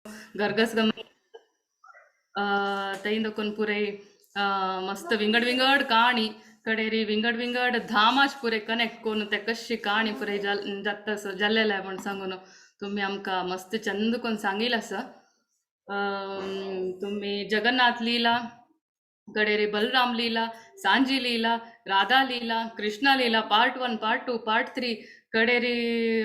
गरगस गम तईन दकोन पुरे मस्त विंगड विंगड कहाणी कडेरी विंगड विंगड धामाच पुरे कनेक्ट कोण ते कशी कहाणी पुरे जाता जाल्लेला आहे म्हणून सांगून तुम्ही आमका मस्त चंद कोण सांगिल असं तुम्ही जगन्नाथ लीला कडेरी बलराम लीला सांजी लीला राधा लीला कृष्णा लीला पार्ट 1 पार्ट 2 पार्ट 3 कडेरी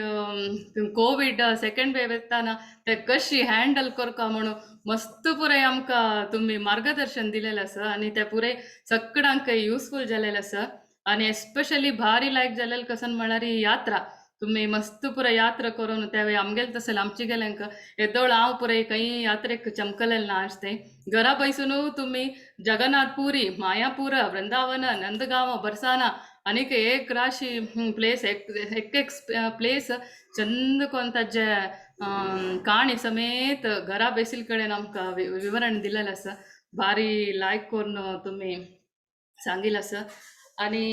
कोविड सेकंड वेव येताना ते कशी हँडल करका म्हणून मस्त पुरे आमकां तुम्ही मार्गदर्शन दिलेलं आसा आणि ते पुरे सगळ्यांक युजफूल झालेलं आसा आणि एस्पेशली भारी लायक जालेलं कसन म्हळ्यार ही यात्रा तुम्ही मस्त पुरे यात्रा करून त्यावेळी आमगेल तसं आमची गेल्यांक येदोळ हांव पुरे काही यात्रेक चमकलेलं ना आसते घरा बैसून तुम्ही जगन्नाथ पुरी मायापूर वृंदावन नंदगांव बरसाना आनीक एक राशी प्लेस एक प्लेस चंद कोण ताजे काणी समेत घरा बेसील कडेन आमकां विवरण दिलेलें आसा भारी लायक करून तुम्ही सांगिल आसा आणि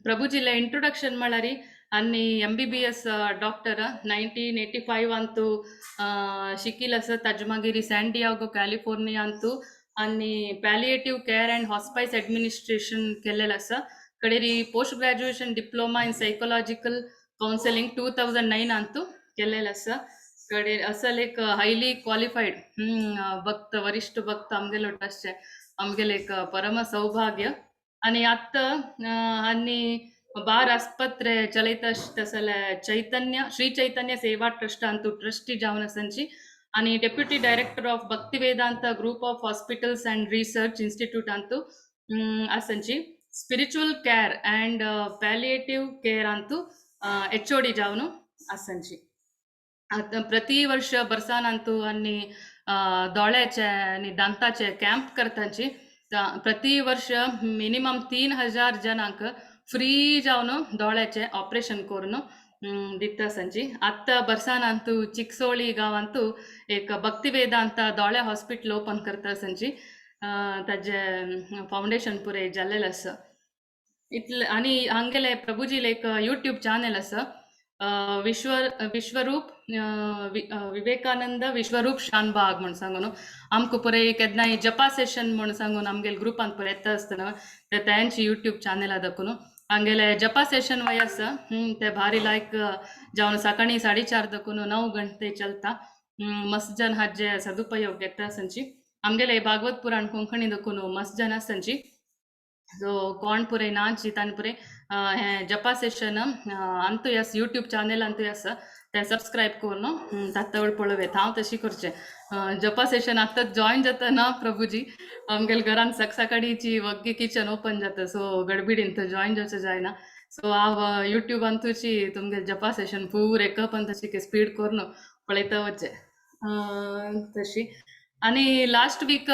प्रभुजीले इंट्रोडक्शन म्हळ्यार आनी MBBS डॉक्टर 1985 अंतू शिकिल आसा ताजे मागीर सॅन्डियागो कॅलिफोर्निया अंतू आनी palliative care and hospice administration केलेलं आसा कडेरी post graduation diploma in psychological counselling 2009 अंतू केलेलं आसा कडे असल एक हायली क्वालिफाईड भक्त वरिष्ठ भक्त आमगेलो ट्रस्टचे आमगेले एक परम सौभाग्य आणि आत्ता आणि ಬಾರ್ ಆಸ್ಪತ್ರೆ ಚಲೈತಸಲ ಚೈತನ್ಯ ಶ್ರೀ ಚೈತನ್ಯ ಸೇವಾ ಟ್ರಸ್ಟ್ ಅಂತೂ ಟ್ರಸ್ಟಿ ಜಾವನ ಸಂಚಿ आणि deputy director of Bhakti Vedanta group of hospitals and research institute अंतू असंची spiritual care and palliative care अंतू HOD जावनु असंची आता प्रति वर्ष बरसानंतू आणि दोळ्याचे आणि दांताचे कॅम्प करतांची प्रति वर्ष मिनिमम 3000 जनांक फ्री जावन दोळ्याचे ऑपरेशन करून दिता संची आत्ता बरसानंतू चिक्सोळी गांवांतू एक भक्ती वेदांत दोळ्या हॉस्पिटल ओपन करता संची ताजे फाउंडेशन पुरे जाल्लेलें आसा इतले आणि हांगेले प्रभुजीले एक यूट्यूब चॅनल आसा विश्वरूप विवेकानंद विश्वरूप शानबाग म्हणून सांगून आमकां पुरे केन्नाय जपा सेशन म्हणून सांगून आमगेले ग्रुपान पुरे येता आसतना ते तांची यूट्यूब चॅनला दाखून हांगेले जपा सेशन वय आसा ते भारी लायक जावन सकाळी 4:30 दाखून 9 घंटे चलता मस्त जन हाजे सदुपयोग घेता संची आमगेले भागवत पुराण कोंकणी दाखून मस्त जन आसंची सो कोण पुरे नाची तान पुरे हे जपा session Antu yes YouTube channel Antu आसा ते सबस्क्राईब करून तातवळ पळोवेत हांव तशी करचे जपा सेशन आतां जॉईन जाता ना प्रभुजी आमगेल घरान सकाळीची वग्गी किचन ओपन जाता सो गडबडीन थंय जॉईन जावचें जायना सो हांव यूट्यूब अंतूची तुमगे जपा सेशन पूर एकप आनी तशी स्पीड करून पळयता वचचे तशी आणि लास्ट वीक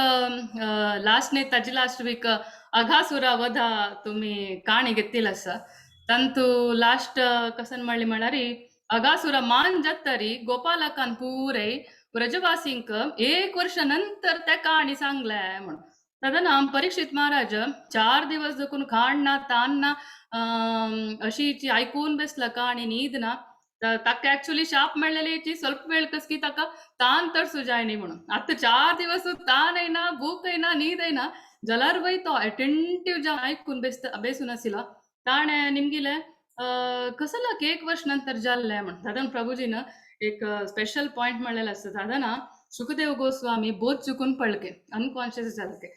लास्ट न्ही ताजी लास्ट वीक अघासुरा वधा तुम्ही काणी घेतली आसा तंतू लास्ट कसन म्हणली म्हळ्यार अघासुरा मान जातरी गोपालकान पुरे ब्रजवासींक 1 वर्ष नंतर त्या काणी सांगले म्हणून तदना परीक्षित महाराज 4 दिवस जकून खाण ना तान ना अशी ऐकून बसला काणी न्हीद ना ताका ऍक्च्युली शाप मेळलेली ಸ್ವಲ್ಪ वेळ कस की ताका तान तर सुजाय न्ही म्हणून आता 4 दिवस तान येना भूक येना न्हीद येना जाल्यार वय तो अटेंटिव्ह जावन ऐकून बेसून आशिल्लो ताणे निमगिले कसं लाग 1 वर्ष नंतर जाल्ले म्हण दादन प्रभुजीन एक स्पेशल पॉइंट म्हणलेला असतो दादाना सुखदेव गोस्वामी बोध चुकून पडके अनकॉन्शियस जालके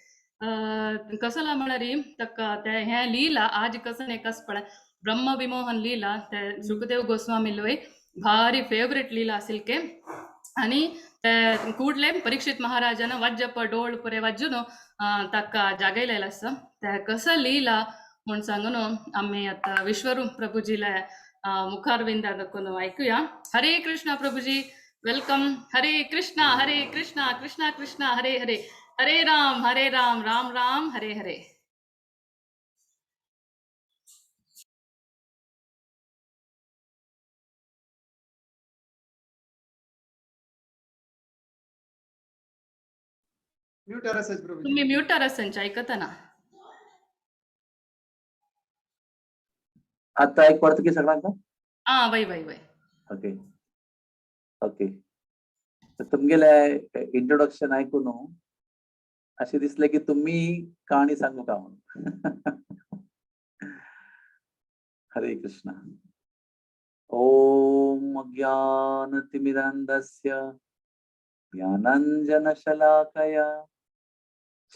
कसला म्हळ्यार ताका ते हे लिहिला आज कसं एक पळय ब्रह्म विमोहन लीला ते सुखदेव गोस्वामी लोय भारी फेवरेट लीला आसिल के आणि ते कूडले परीक्षित महाराजान वज्जप डोळ पुरे वाजून ताका जागयलेलं आसा ते कसं लीला म्हणून सांगून आम्ही आता विश्वरूप प्रभुजीला मुखारविंदा दाखवून ऐकूया हरे कृष्णा प्रभुजी वेलकम हरे कृष्णा कृष्णा कृष्णा हरे हरे हरे राम राम राम हरे हरे म्यूटर असेल प्रभू तुम्ही म्यूटर असांचे ऐकता ना आता ऐक पडतं की सगळ्यांना वय ओके ओके तर तुमगेले इंट्रोडक्शन ऐकून असे दिसले की तुम्ही कहाणी सांगू का म्हणून. हरे कृष्ण. ओम अज्ञानतिमिरान्धस्य ज्ञानाञ्जनशलाकया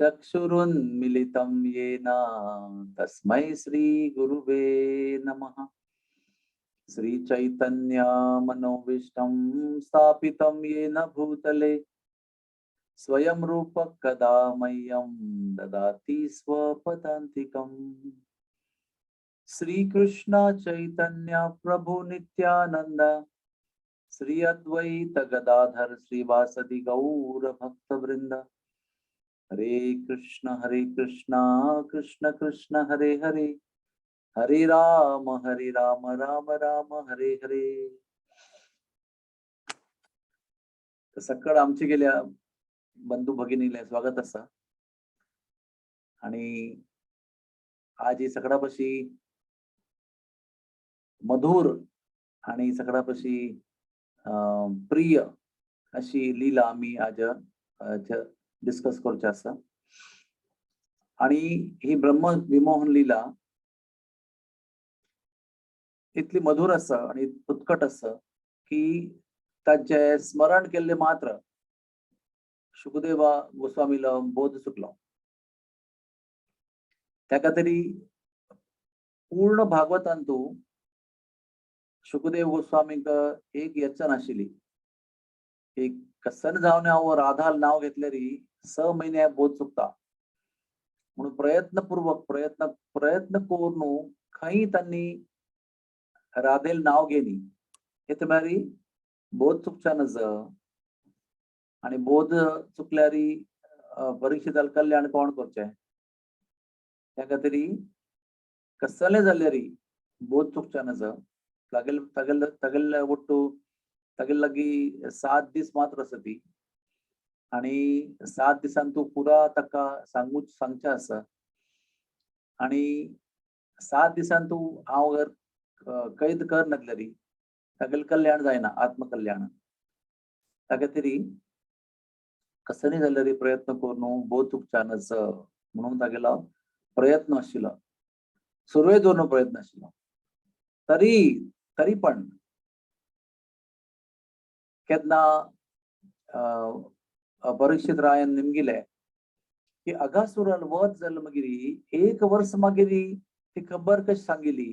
चक्षुरुन्मिलितं येन तस्मै श्रीगुरुवे नमः. श्रीचैतन्य मनोविष्टं स्थापितं येन भूतले स्वयं रूप कदा मह्यं ददाति स्वपदान्तिकम्. श्रीकृष्ण चैतन्य प्रभु नित्यानंद श्री अद्वैत गदाधर श्रीवासदि गौर भक्तवृंद. हरे कृष्ण कृष्ण कृष्ण हरे हरे हरे राम राम राम हरे हरे. सकळ आमचे गेल्या बंधू भगिनीला स्वागत असा. आणि आज ही सगळ्यापाशी मधुर आणि सगळ्यापाशी प्रिय अशी लीला आम्ही आज डिस्कस करूचे आसा. आणि ही ब्रह्म विमोहन लीला इतली मधुर आसा आणि उत्कट आसा की ताचे स्मरण केले मात्र शुकदेवा गोस्वामीला बोध सुटलो. त्याका तरी पूर्ण भागवतांतू शुकदेव गोस्वामीक एक यचन आशिल्ली एक कसन जावन हांव राधाल नाव घेतल्यारी 6 महिने बोध चुकता म्हणून प्रयत्नपूर्वक प्रयत्न करून खंय त्यांनी राधेल नाव घेनी हे तुम्हारी बोध चुकचा नज. आणि बोध चुकल्यारी परीक्षिताल कल्याण कोण करचे त्या तरी कसले जाल्यारी बोध चुकचा नज. तगेल ಒಟ್ಟು तगेलगी 7 दीस मात्र असती. आणि 7 दिसांतू पुरा तका सांगच्या आसा. आणि 7 दिसांतू हांव कैद कर नासल्यारी तगेल कल्याण जायना आत्मकल्याण. ताका तरी कसले जाल्यारी प्रयत्न करून बोध चुकचा नज म्हणून तागेलो प्रयत्न आशिल्लो. सुरवे दवरून प्रयत्न आशिल्लो. तरी पण केन्ना परीक्षित रायन निमगिले की अगासुराल वध जालें मागीर 1 वर्ष मागीर ती खबर कशी सांगिली.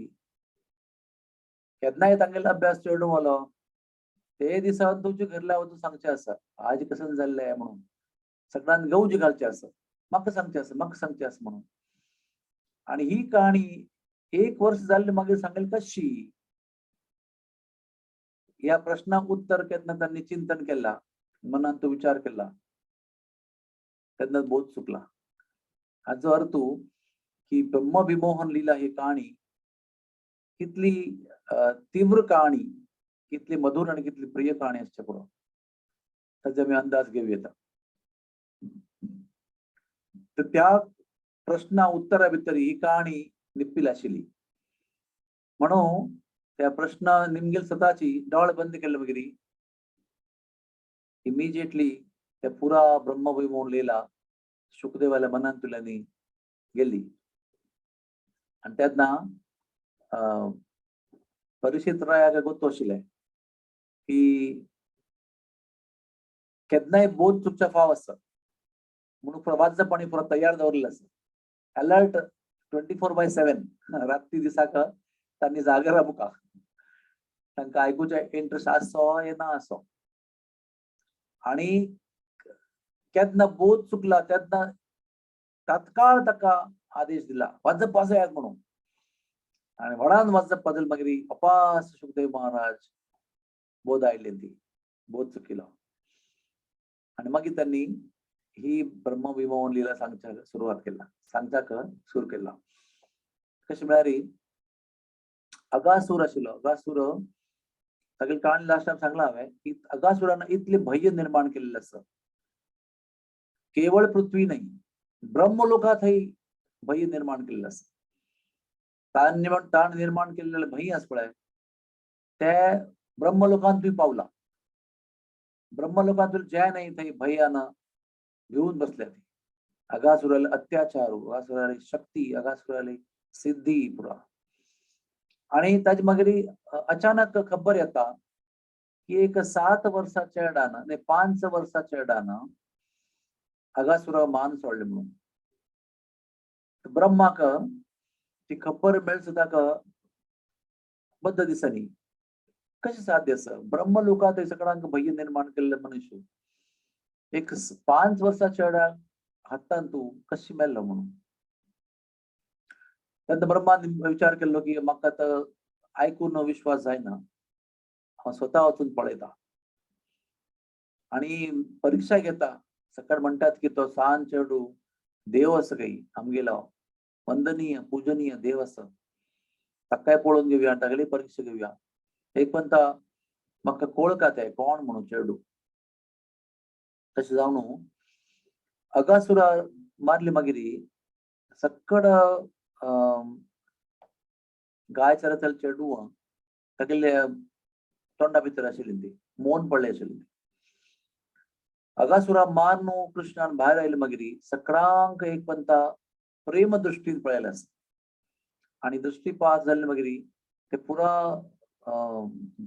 केन्नाय तांगेलो अभ्यास चेडूं वालो ते दिसा तुमचे घरल्या वचून सांगचे आसा आज कसन जाल्ले म्हणून सगळ्यांक गवजी घालचे आसा म्हाका सांगचे आसा म्हणून. आणि ही कहाणी 1 वर्ष जाल्ले मागीर सांगेल कशी या प्रश्नाक उत्तर केन्ना त्यांनी चिंतन केला मनात तो विचार केला तेन्ना बोध चुकला. हाचो अर्थ की ब्रह्म विमोहन लीला ही कहाणी कितली तीव्र कहाणी कितली मधुर आणि कितली प्रिय कहाणी असचे पुरो ताचे आमी अंदाज घेऊ येता. तर त्या प्रश्ना उत्तरा भितर ही कहाणी निप्पील आशिल्ली म्हणून त्या प्रश्न निमगेल स्वतःची डोळे बंद केले मागीर इमिजिएटली त्या पुरा ब्रह्म विमोहन लीला शुकदेवाल्या मनांतल्यानी गेली. आणि तेन्ना परीक्षित रायाक गोतो आशिल्लें की केन्नाय बोध चुकचा फाव आसा म्हणून वाजपणी पुरो तयार दवरलेलो आसा. अलर्ट 24/7 रात्री दिसाक तांणी जागर मुका तांकां आयकुचे इंटरेस्ट आसो ये ना आसो. आणि केन्ना बोध चुकला तेन्ना तात्काळ ताका आदेश दिला वाजप वाजयात म्हणून. आणि व्हडान वाजप वाजल मागीर अपास शुकदेव महाराज बोध आयिल्ली ती बोध चुकिलो. आणि मागीर त्यांनी ही ब्रह्म विमोहन लीला सांगच्याक सुरवात केला सांगच्याक सुरू केला. कशें म्हळ्यार अगासूर आशिल्लो. अगासूर सगळी कहाणी लास्ट टाइम सांगला हांवें की अगासुरान इतले भय निर्माण केलेले आसा. केवळ पृथ्वी नाही ब्रह्मलोकांतही भय निर्माण केलेले आसा. ताण निर्माण केलेले भय आसा पळय ते ब्रह्मलोकांतूय पावला. ब्रह्मलोकातून जय नाही थंय भयानं घेऊन बसल्या ती अगासुराला अत्याचार अगासुराली शक्ती अगासुराली सिद्धी पुरा आणि ताज मागरी अचानक खबर येता की एक 7 वर्षाच्या येडानं नाही 5 वर्षाच्या येडानं अगासुरा मान सोडले म्हणून ब्रह्माक ती खबर मेळ सुद्धा बद्ध दिसनी कशें साध्य असं ब्रह्मलोकात सगळ्यांक भय निर्माण केलेलं मनुष्य एक 5 वर्षाच्या येडा हातान तू कशी मेल्लो म्हणून नंतर ब्रह्मान विचार केलो की म्हाका तर ऐकून विश्वास जायना हांव स्वता वचून पळयता आणि परीक्षा घेता सकाळ म्हणतात की तो सान चेडू देव असं काही आमगेलो वंदनीय पूजनीय देव असं ताकाय पळोवन घेवया तागेली परीक्षा घेवया एक म्हणता म्हाका कळकात आहे कोण म्हणून चेडू तशें जावन अगासुरा मारली मागिरी सक्कड गाय चरतल चेडू तागेले तोंडा भितर आशिल्ली ती मौन पडले आशिल्ली अगासुरा मारनु कृष्णान भायर आयले मागिरी सगळ्यांक एक पंता प्रेम दृष्टीन पळयले आसा आणि दृष्टी पास जाल्ले मागिरी ते पुरा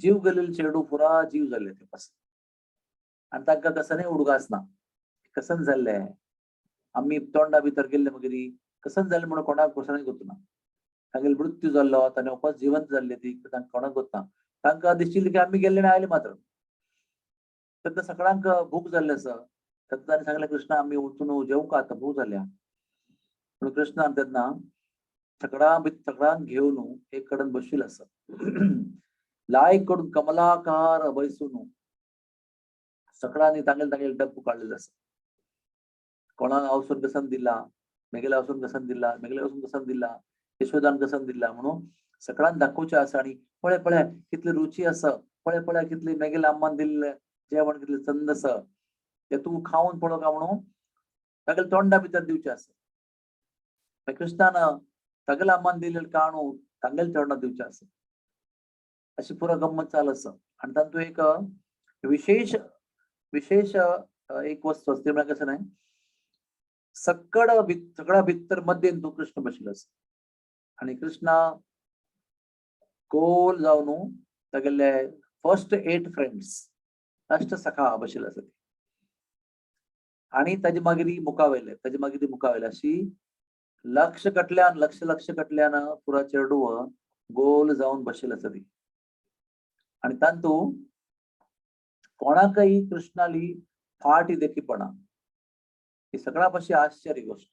जीव गेलेले चेडू पुरा जीव जाल्ले ते पास आणि तांकां कसनय उडगास ना कसन जाल्ले आम्ही तोंडा भितर गेल्ले मागिरी कसन जाल्ले म्हणून कोणाक कसनय गोतना तांगेलो मृत्यू जाल्लो ताणे वापस जिवंत जाल्ले ती तांकां कोणाक गोतना तांकां दिसचिल्लें की आम्ही गेल्ले आनी आयले मात्र तेन्ना सगळ्यांक भूक जाल्ली आसा तेन्ना ताणें सांगलें कृष्णा आमी वचून जेवंक आतां भूक जाल्या म्हणून कृष्णान तेन्ना सगळ्यांक घेवन एक कडेन बशिल्लो आसा लायक करून कमलाकार बैसून सगळ्यांनी तांगेले डब्बू काडलेले आसा कोणाक वचून कसन दिला मेगेले वचून कसन दिला मेगेले वचून कसन दिला यशोदान कसन दिला म्हणून सगळ्यांक दाखोवचें आसा आणि पळय पळय कितली रुची आसा पळय पळय कितली मेगेले अम्मान दिल्ले जेवण कितले चंद आसा ते तूं खावन पळोवका म्हणून तागेले तोंडा भितर दिवचें आसा कृष्णान तागेले अम्मान दिल्ले काणू तांगेले तोंडात दिवचें आसा अशी पुरो गंमत चालू आसा आणि तातूंत एक विशेष विशेष एक वस्तू असते म्हणजे कसं नाही सगळ्या भितर मध्ये तू कृष्ण बशिल्लो आसा आणि कृष्णा गोल जावन तागेले फर्स्ट 8 फ्रेंड्स अष्ट सखा बशिल्ले आसा आणि ताजे मागिरी मुखावयले अशी लक्ष कटल्यान पुरा चेडू गोल जावन बशिल्लो आसा ती आणि तांतू कोणाकय कृष्णाली फाटी देखीपणा ही सगळ्या पाशी आश्चर्य गोष्ट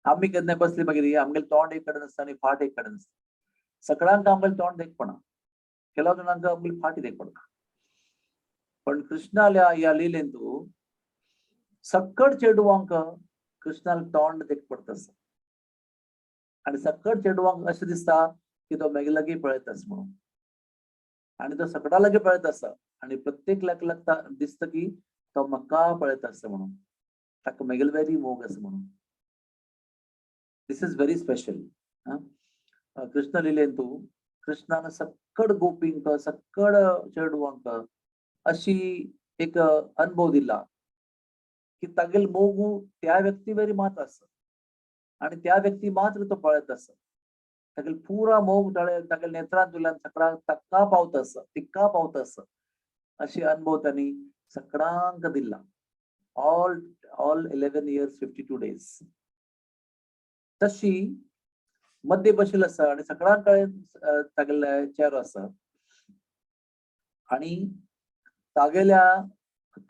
आम्ही केन्ना बसली मागिरी आमगेले तोंड एक कडेन आसता आणि फाट एक कडेन आसता सगळ्यांक आमगेले तोंड देखपणा केल्या जाणांक आमगेली फाटी देखपणा पण कृष्णाल्या ह्या लिलेन तू सक्कड चेडवांक कृष्णाल तोंड देखपडत आसा आणि सक्कड चेडवांक अशें दिसता की तो मेगे लागी पळयत आसा म्हणून आणि तो सगळ्या लागी पळयत आसा आणि प्रत्येक लागता दिसता की तो म्हाका पळयत आसा म्हणून ताका मेगेल वेरी मोग आसा म्हणून this is very special Krishna लिलेन तू कृष्णान सक्कड गोपींक सक्कड चेडवांक अशी एक अनुभव दिला की तागेल मोग त्या व्यक्ती वेरी मात आसा आणि त्या व्यक्ती मात्र तो पळयत आसा तागेल पुरा मोग तागेल नेत्रांत तुल्यान सगळ्या तिक्का पावत आसा अशी अनुभव त्यांनी सगळ्यांक दिला ऑल 11 years 52 days तशी मध्ये बशिल्लो आसा आणि सगळ्यांकडे तागेले चेहरो आसा आणि तागेल्या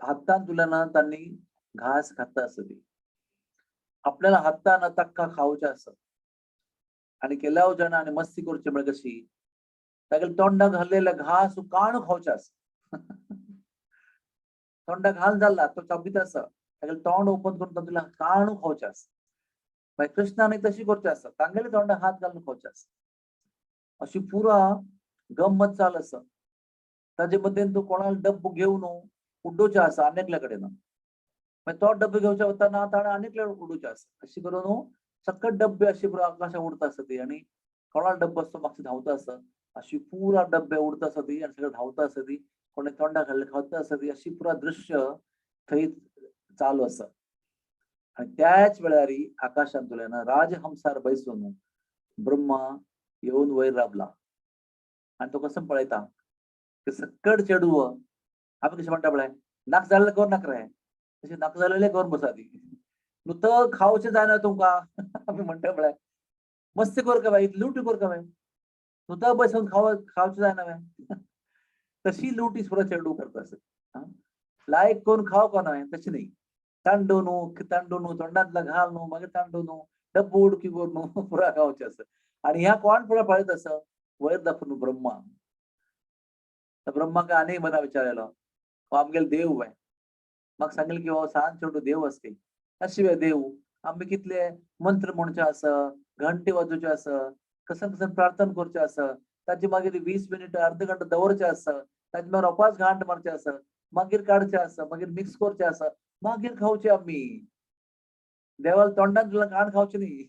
हातान तुल्यान त्यांनी घास खाता आसा ती आपल्याला हातान तक्का खावचे आसा आणि केल्या जाणा आणि मस्ती करची म्हणजे कशी तागेले तोंडाक घाललेले घास काणू खावचे आसा तोंडाक घाल जाल्ला तो चाबीत आसा तागेले तोंड ओपन करून तुला काणू खावचे आसा मागीर कृष्णाने तशी करची आसा तांगेले तोंडाक हात घालून खावचे आसा अशी पुरा गंमत चालू आसा ताजे मध्येन तू कोणाला डब्बू घेवन उड्डोवचे आसा आनेकल्या कडेन मागीर तो डब्बे घेवचे वतना ताणें आनीकले उडोवचे आसा अशी करून सकट डब्बे अशी पुरो आकाशात उडता आसा ती आणि कोणाला डब्बो आसता मागची धांवता आसा अशी पुरा डब्बे उडता आसा ती आणि सगळे धांवता आसा ती कोणी तोंडा घाल खावत असत अशी पुरा दृश्य थंय चालू असत. आणि त्याच वेळारी आकाशांतल्यान राजहंसार बैसून ब्रह्मा येऊन वयर राबला. आणि तो कसं पळयता ते सक्कड चेडू आम्ही कशें म्हणटा पळय नाक जाल्ले कोर नाक रे तशें नाक जाल्ले करून बसा ती नुतं खावचें जायना तुमकां आमी म्हणटा पळय मस्ती कोर काय बाई लुटी कोर काय नुतं बसून खावचें जायना काय तशी लुटी सुद्धा चेडू करता असत. लायक करून खाव कोण हांवें तशी न्ही तांडू न्हू तोंडांतला घाल न्हू मागीर तांडू न्हू डब्बू उडकी कोर न्हू पुरा खावचें आसत. आणि ह्या कोण पुरा पळयत आसा वयर दाखवून ब्रह्मा. ब्रह्माक आनी मना विचारलेलो हो आमगेलो देव काय म्हाका सांगलें की हो सांज चेडू देव आसता अशिवे देव आमी कितले मंत्र म्हणचे आसा घंटी वाजोवचे आसा कसन कसन प्रार्थना करचे आसा ताचे मागीर 20 मिनिट अर्ध घंटा दवरचे आसा ताचे मागीर रोपाच घांट मारचे आसा मागीर काडचे आसा मागीर मिक्स करचे आसा मागीर खावचे आमी देवाला तोंडान तुला कान खावचे न्ही.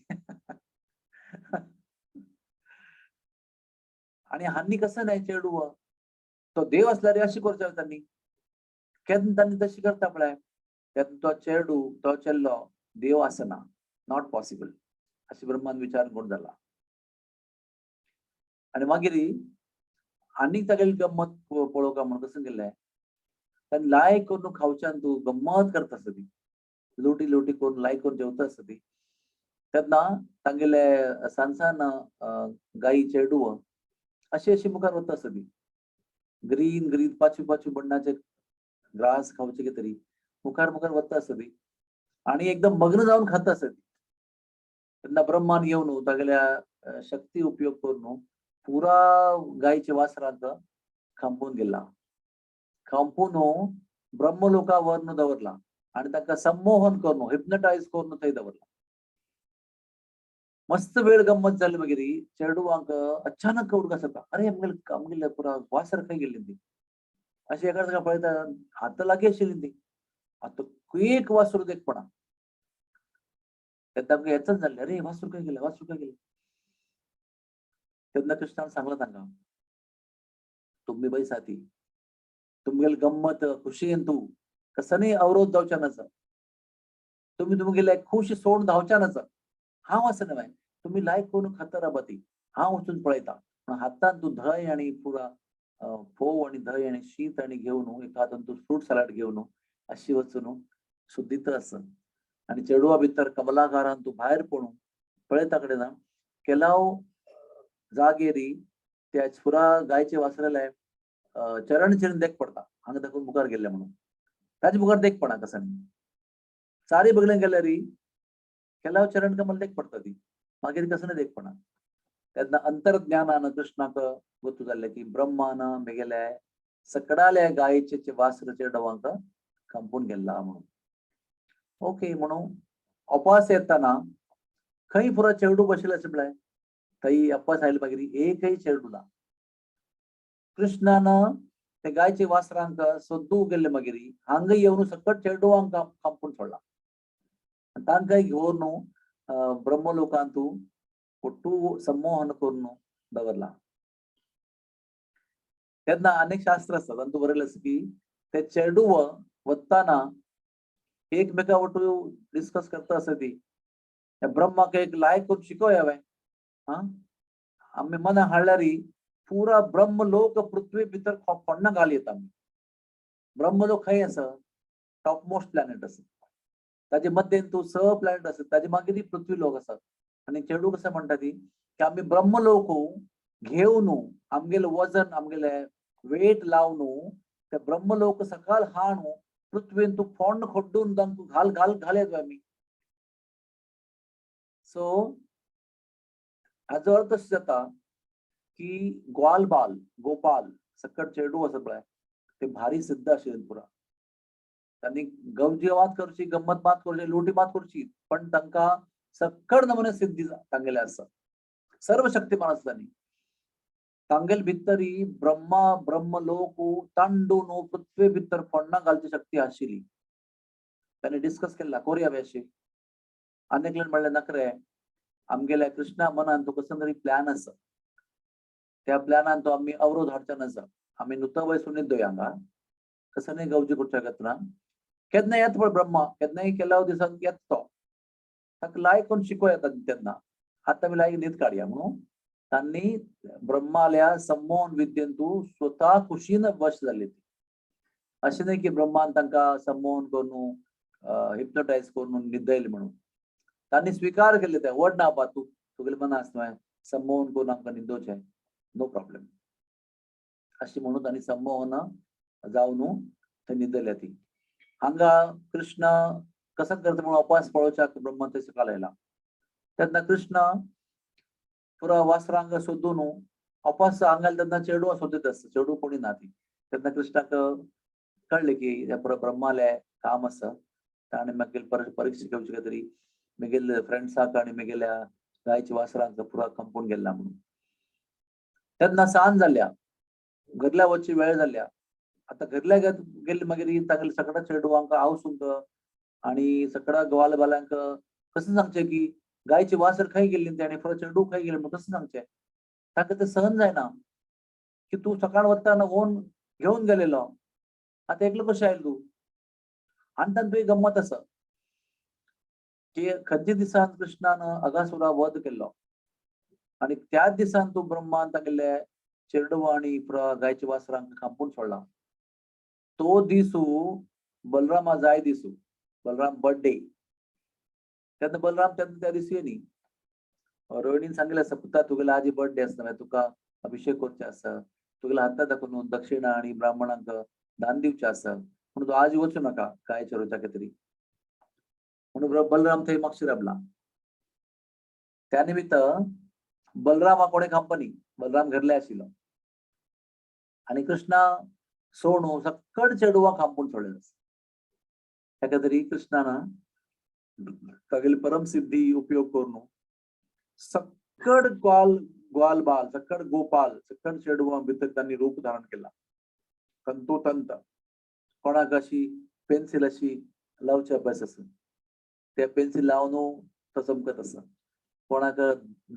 आणि हान्नी कसं नाही चेडू तो देव असल्यार अशी करचे तांणी केन्ना तांणी तशी करता पळय तेन्ना तो चेडू तो चेल्लो देव आसना नॉट पॉसिबल अशी ब्रह्मान विचार करून जाला. आणि मागीर आनीक तागेली गंमत पळोवका म्हणून कसं केलें तांणी लायक करून खावच्यान तूं गंमत करता आसता ती लोटी लोटी करून लायक करून जेवता आसता ती तेन्ना तांगेले सांसान गायी चेडू अशी अशी मुखार वता आसता ती ग्रीन ग्रीन पाचवी पाचवी बण्णाचे ग्रास खावचे कितें तरी मुखार मुखार वता आसता ती आणि एकदम मग्न जावन खाता आसता ती. तेन्ना ब्रह्मान येवन तागेल्या शक्ती उपयोग करून पुरा गायीच्या वासरांक खांपून गेला खांपून ब्रह्मलोका व्हरून दवरला आणि तांकां संमोहन करून हिप्नटायज करून थंय दवरला. मस्त वेळ गंमत जाली मागीर चेडूवांक अचानक उडक जाता अरे आमगेले पुरा वासर खंय गेल्ली ती अशी एका जाग्यार पळयता हात लागीं आशिल्ली ती आतां एक वासरू देखपणा तेन्ना आमकां हेचच जाल्लें अरे वासरू खंय गेलें. तेन्ना कृष्णान सांगलें तांकां तुम्ही बैसाती तुमगेली गंमत खुशयेन तूं कसनय अवरोध जावचे नाचा तुम्ही तुमगेले खुश सोडून धांवच्या नाचा हांव आसना बाय तुम्ही लायक करून खाता राबा ती हांव वचून पळयता पूण हातान तूं धंय आनी पुरा फोव आनी धंय आनी शीत आनी घेवन एका हातान तूं फ्रूट सलाड घेवन अशी वचून शुद्धीत आस आनी चेडवा भितर कमलाकारान तूं भायर पडून पळयता कडेन केलाव जागेरी त्या पुरा गायचे वासरेले चरण चिरून देख पडता हांगा दाखवून मुखार गेल्ले म्हणून ताजे मुखार देख पडा कसन चारी बगले गेल्यार केलाव चरण कमल देख पडटा ती मागीर कसं देख पडा. तेन्ना अंतर्ज्ञानान कृष्णाक गोतू जाल्लें की ब्रह्मान मेगेले सकडाले गायेचे वासर चेडवांक खांपून गेल्ला म्हणून. ओके म्हणून अपास येताना खंय पुरो चेडू बशिल्लो आसा पळय थंय अपास आयले मागीर एकय चेडू ना. कृष्णान ते गायचे वासरांक सोदूं गेल्ले मागीर हांगा येवन सकट चेडवांक खांपून सोडला तांकां घेवन ब्रह्मलोकांत पोट्टू संमोहन करून दवरला. तेन्ना अनेक शास्त्र आसतात तातूंत बरयलें आसा की ते चेडू वतना एकमेका वटून डिस्कस करता आसता ती ब्रह्माक एक लायक करून शिकोय हांवें आमी मना हाडल्यार पुरा ब्रह्मलोक पृथ्वी भितर फोडना घाल येता आमी ब्रह्मलोक खंय आसा टॉप मोस्ट प्लॅनेट आसा ताजे मध्येन तूं स प्लॅनेट आसा ताजे मागीर पृथ्वी लोक आसा आनी चेडू कसं म्हणटा ती की आमी ब्रह्मलोक घेवन आमगेले वजन आमगेले वेट लावन ते ब्रह्मलोक सकाळ हाण पृथ्वीन तूं फोंड खोड्डून घाल घाल घालयत आमी. सो हाजो अर्थ अशें जाता की ग्वालबाल गोपाल सकट चेडू आसा पळय ते भारी सिद्ध आशिल्ले पुरा त्यांनी गवजी मात करची गंमत मात करची लुटी मात करची पण तांकां सकट नमुने सिद्धी तांगेले आसा सर्व शक्तिमान आसा तांणी तांगेल भितर ब्रह्मा ब्रह्मलोक तांडून पृथ्वी भितर फोडना घालची शक्ती आशिल्ली त्यांनी डिस्कस केला कोरया अशी अनेक म्हणले नखरे आमगेल्या कृष्णा मनान तो कसं तरी प्लॅन आसा त्या प्लॅनान तो आम्ही अवरोध हाडचा नसा आम्ही नुता वय सुनिद्दो हांगा कसं नाही गावची कुठच्या गतना केन्ना येत पण ब्रह्मा केन्नाय केल्या दिसाक येत तो ताका लायक करून शिकोय येता तेन्ना आता मी लायक न्हीद काडया म्हणून तांणी ब्रह्माल्या सम्मोहन विद्येन तू स्वतः खुशीनं वश जाल्ली ती अशें न्हय की ब्रह्मान तांकां सम्मोहन करून हिप्नोटायज करून न्हिदयले म्हणून तांणी स्वीकार केले ते व्हड ना तू तुगेले मना आसता सम्मोहन करून आमकां न्हिदोवचें नो प्रॉब्लेम अशी म्हणून तांणी सम्मोहन जावन थंय न्हिदल्या ती हांगा कृष्ण कसं करता म्हणून अपास पळोवच्याक ब्रह्मा थंय सकयल आयला तेन्ना कृष्ण पुरो वासरांक सोदून अपास हांगा तेन्ना चेडू सोदीत आसता चेडू कोणी ना ती तेन्ना कृष्णाक कळलें की ब्रह्माले काम आसा ताणें मागीर परीक्षा घेवची काय तरी म्हगेले फ्रेंड्साक आनी म्हगेल्या गायच्या वासरांक पुरो कंपून गेला म्हणून तेन्ना सांज जाल्या घरल्या वचची वेळ जाल्या आता घरल्या गेले मागीर तागेले सगळ्या चेडवांक आवसूंक आणि सगळ्या गोवाल बाल्यांक कसं सांगचें की गायची वासर खंय गेल्ली ते आनी पुरो चेडू खंय गेले म्हणून कसं सांगचें ताका तें सहन जायना की तू सकाळ वतना ओन घेवन गेलेलो आता एकलो कशें आयलो तू आनी तांणी तुवें गंमत आसा की खंयच्या दिसान कृष्णान अगासुरा वध केल्लो आणि त्याच दिसान तू ब्रह्मान तागेले चेडू आणि गायच्या वासरांक खांपून सोडला तो दिसू बलरामा जाय दिसू बलराम बर्थडे तेन्ना बलराम तेन्ना त्या दिसी न्ही रोहिणीन सांगिल्लें आसा पुता तुगेलो आजी बर्थडे आसा मागीर तुका अभिषेक करचे आसा तुगेल्या हाता दाखोवन दक्षिणा आणि ब्राह्मणांक दान दिवचें आसा म्हणून तूं आज वचूं नाका गायच्या रोजा तरी म्हणून बलराम थंय मोक्षी राबला त्या निमित्त बलराम कोणे कंपनी बलराम घरले आशिल्लो आणि कृष्णा सोडून सक्कड चेडवां खांपून सोडलेलो ताका तरी कृष्णान तागेली परम सिद्धी उपयोग करून सक्कड ग्वाल बाल सक्कड गोपाल सक्कड चेडवां भितर तांणी रूप धारण केला तंतोतंत कोणाक अशी पेन्सिल अशी लावची अभ्यास आसा ते पेन्सिल लावन तो चमकत आसा कोणाक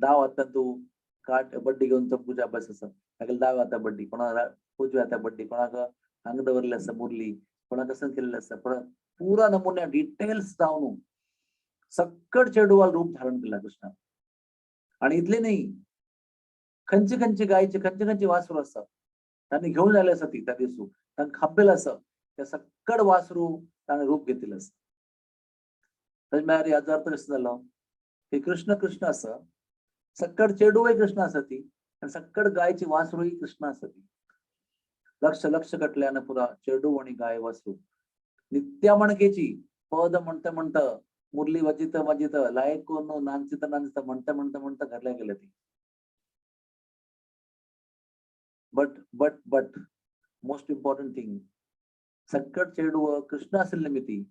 दाव हातान तूं काट बड्डी घेवन चमकुचे अभ्यास आसा तागेले दाव हाता बड्डी कोणाक उजवे हाता बड्डी कोणाक हांगा दवरले आसा मुरली कोणाक कसं केल्लें आसा पण पुरा नमुन्या डिटेल्स जावन सक्कड चेडवाल रूप धारण केला कृष्णान आणि इतले न्ही खंयचे खंयचे गायचे खंयचे खंयचे वासरू आसा तांणी घेवन आयले आसा ती त्या दिसू तांकां खांपेल आसा त्या सक्कड वासरू ताणें रूप घेतिल्लें आसा ताजे म्हळ्यार हाजो अर्थ कसो जालो की कृष्ण कृष्ण आसा सक्कड चेडूय कृष्ण आसा ती आनी सक्कड गायची वासरूय कृष्ण आसा ती लक्ष लक्ष कटल्यान पुरा चेडू आणि गाय वासरू नित्या मणकेची पद म्हणता म्हणता मुरली वाजित वाजित लायक करून नाचित नाचित म्हणता म्हणता म्हणता घरल्या गेले ती बट मोस्ट इम्पॉर्टंट थिंग सक्कड चेडू कृष्ण आशिल्ले मिती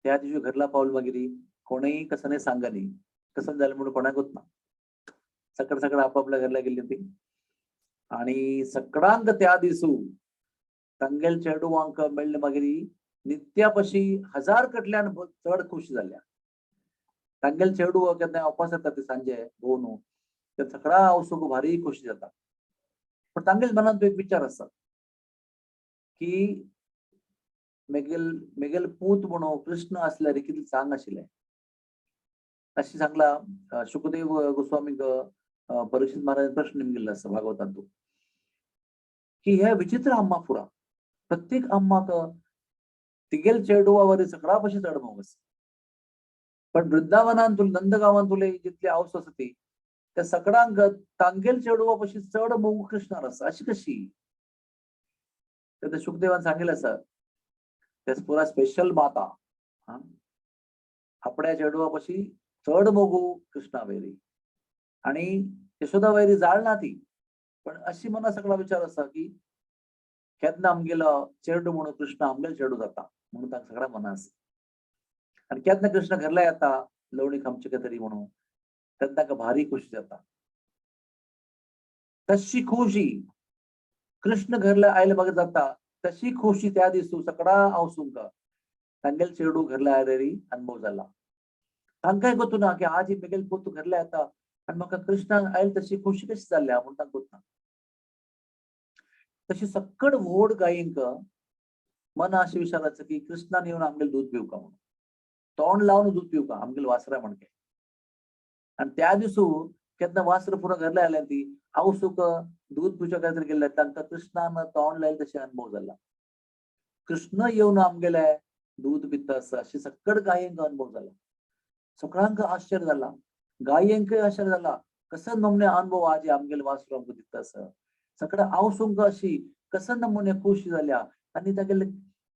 त्या दिवशी घरला पावल मागीर कोणीय कसं नाही सांगनी कसं झालं म्हणून कोणाकूच ना सकड सकड आपापल्या घरला गेली ती आणि सकडांक त्या दिसू तांगेल चेडवांक मेळ्ळे मागीर नित्यापशी 1000 कटल्यान चड खुश जाल्या तांगेल चेडू केन्ना उपास येता ते सांजे भोवून ते सगळा आवसूंक भारी खुशी जाता पण तांगेल मनात एक विचार आसा की मेगेल पूत म्हणून कृष्ण असल्यार कितले सांग आशिल्ले अशी सांगला शुकदेव गोस्वामीक परीक्षित महाराज प्रश्न निमगिल्लो आसा भागवतांतू की हे विचित्र अम्मा पुरा प्रत्येक अम्माक तिगेल चेडवा वरी सगळा पशी चड मोग आसा पण वृंदावनान तुले नंदगांवान तुले जितली आवस आसा ती त्या सगळ्यांक तांगेल चेडवा पशी चड मोग कृष्णार आसा अशी कशी ते शुकदेवान सांगिल्लें आसा ते पुरा स्पेशल माता आपल्या चेडवा पशी चड मोगू कृष्णा वैरी आणि यशोदा वैरी जाळना ती पण अशी मना सगळा विचार आसा की केन्ना आमगेलो चेडू म्हणून कृष्ण आमगेलो चेडू जाता म्हणून तांकां सगळ्या मना आसा आणि केन्ना कृष्ण घरला येता लवणी खामचे तरी म्हणून तेन्ना तांकां भारी खुशी जाता तशी खुशी कृष्ण घरला आयले मागीर जाता तशी खुशी त्या दिसू सगळा आवसूंक तांगेल चेडू घरला आयलेरी अनुभव जाला तांकांय गोतू ना की आज मेगेल पोतू घरला येता आणि म्हाका कृष्णान आयल तशी खुशी कशी जाल्या म्हणून तांकां गोत ना तशी सक्कड व्होड गायींक मन अशें विचारायचं की कृष्णान येऊन आमगेल दूध पिवका म्हणून तोंड लावून दूध पिवका आमगेल वासरा म्हणके आणि त्या दिसू केन्ना वासर पुरो घरला आल्या ती आवसूक दूध पिवच्या काहीतरी गेले तांकां कृष्णान तोंड लायले तशें अनुभव जाला कृष्ण येऊन आमगेले दूध पिता आसा अशी सक्कड गायींक अनुभव जाला सगळ्यांक आश्चर्य जाला गायींकय आश्चर्य जाला कसं नमुने अनुभव आज आमगेले वासरू आमकां दिता आसा सगळ्या आवसूंक अशी कसं नमुने खुश जाल्या आणि तागेले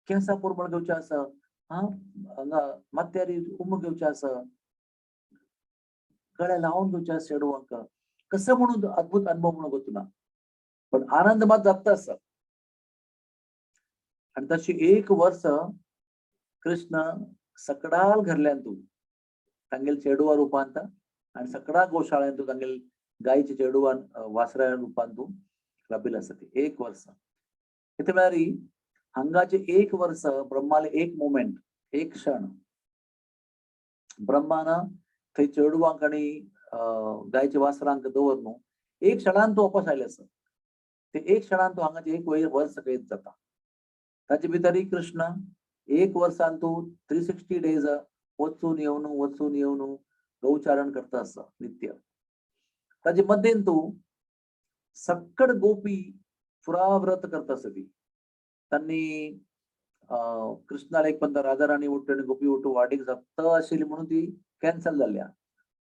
केंसां पुरमळ घेवचे आसा हांगा माथ्यारी उम घेवचे आसा गळे लावून घेवचे आसा चेडवांक कसं म्हणून अद्भुत अनुभव म्हणून गोतुना पण आनंद मात जाता आसा आणि तशी एक वर्ष कृष्ण सकडाल घरल्यान तू तांगेल चेडवा रुपांत आणि सकडा गोशाळेन तू तांगेल गायीच्या चेडवान वासरा रुपान तू राबिल आसा ती एक वर्ष इथे म्हळ्यार हांगाचे एक वर्ष ब्रह्माले एक मोमेंट एक क्षण ब्रह्मान थंय चेडवांक आणि गायच्या वासरांक दवर न्हू एक क्षणान तू वापस आयले आसा ते एक क्षणान तू हांगाचे एक वर्ष कैद जाता ताचे भितरही कृष्ण एक वर्षान तू 360 डेज वचून येवन गौचारण करता आसा नित्य ताचे मध्येन तू सक्कड गोपी पुरा व्रत करता आसा ती त्यांनी कृष्णाला एक पंत राधा राणी उठ्ठो आणि गोपी उठ्ठो वाडीक जाता आशिल्ली म्हणून ती कॅन्सल जाल्या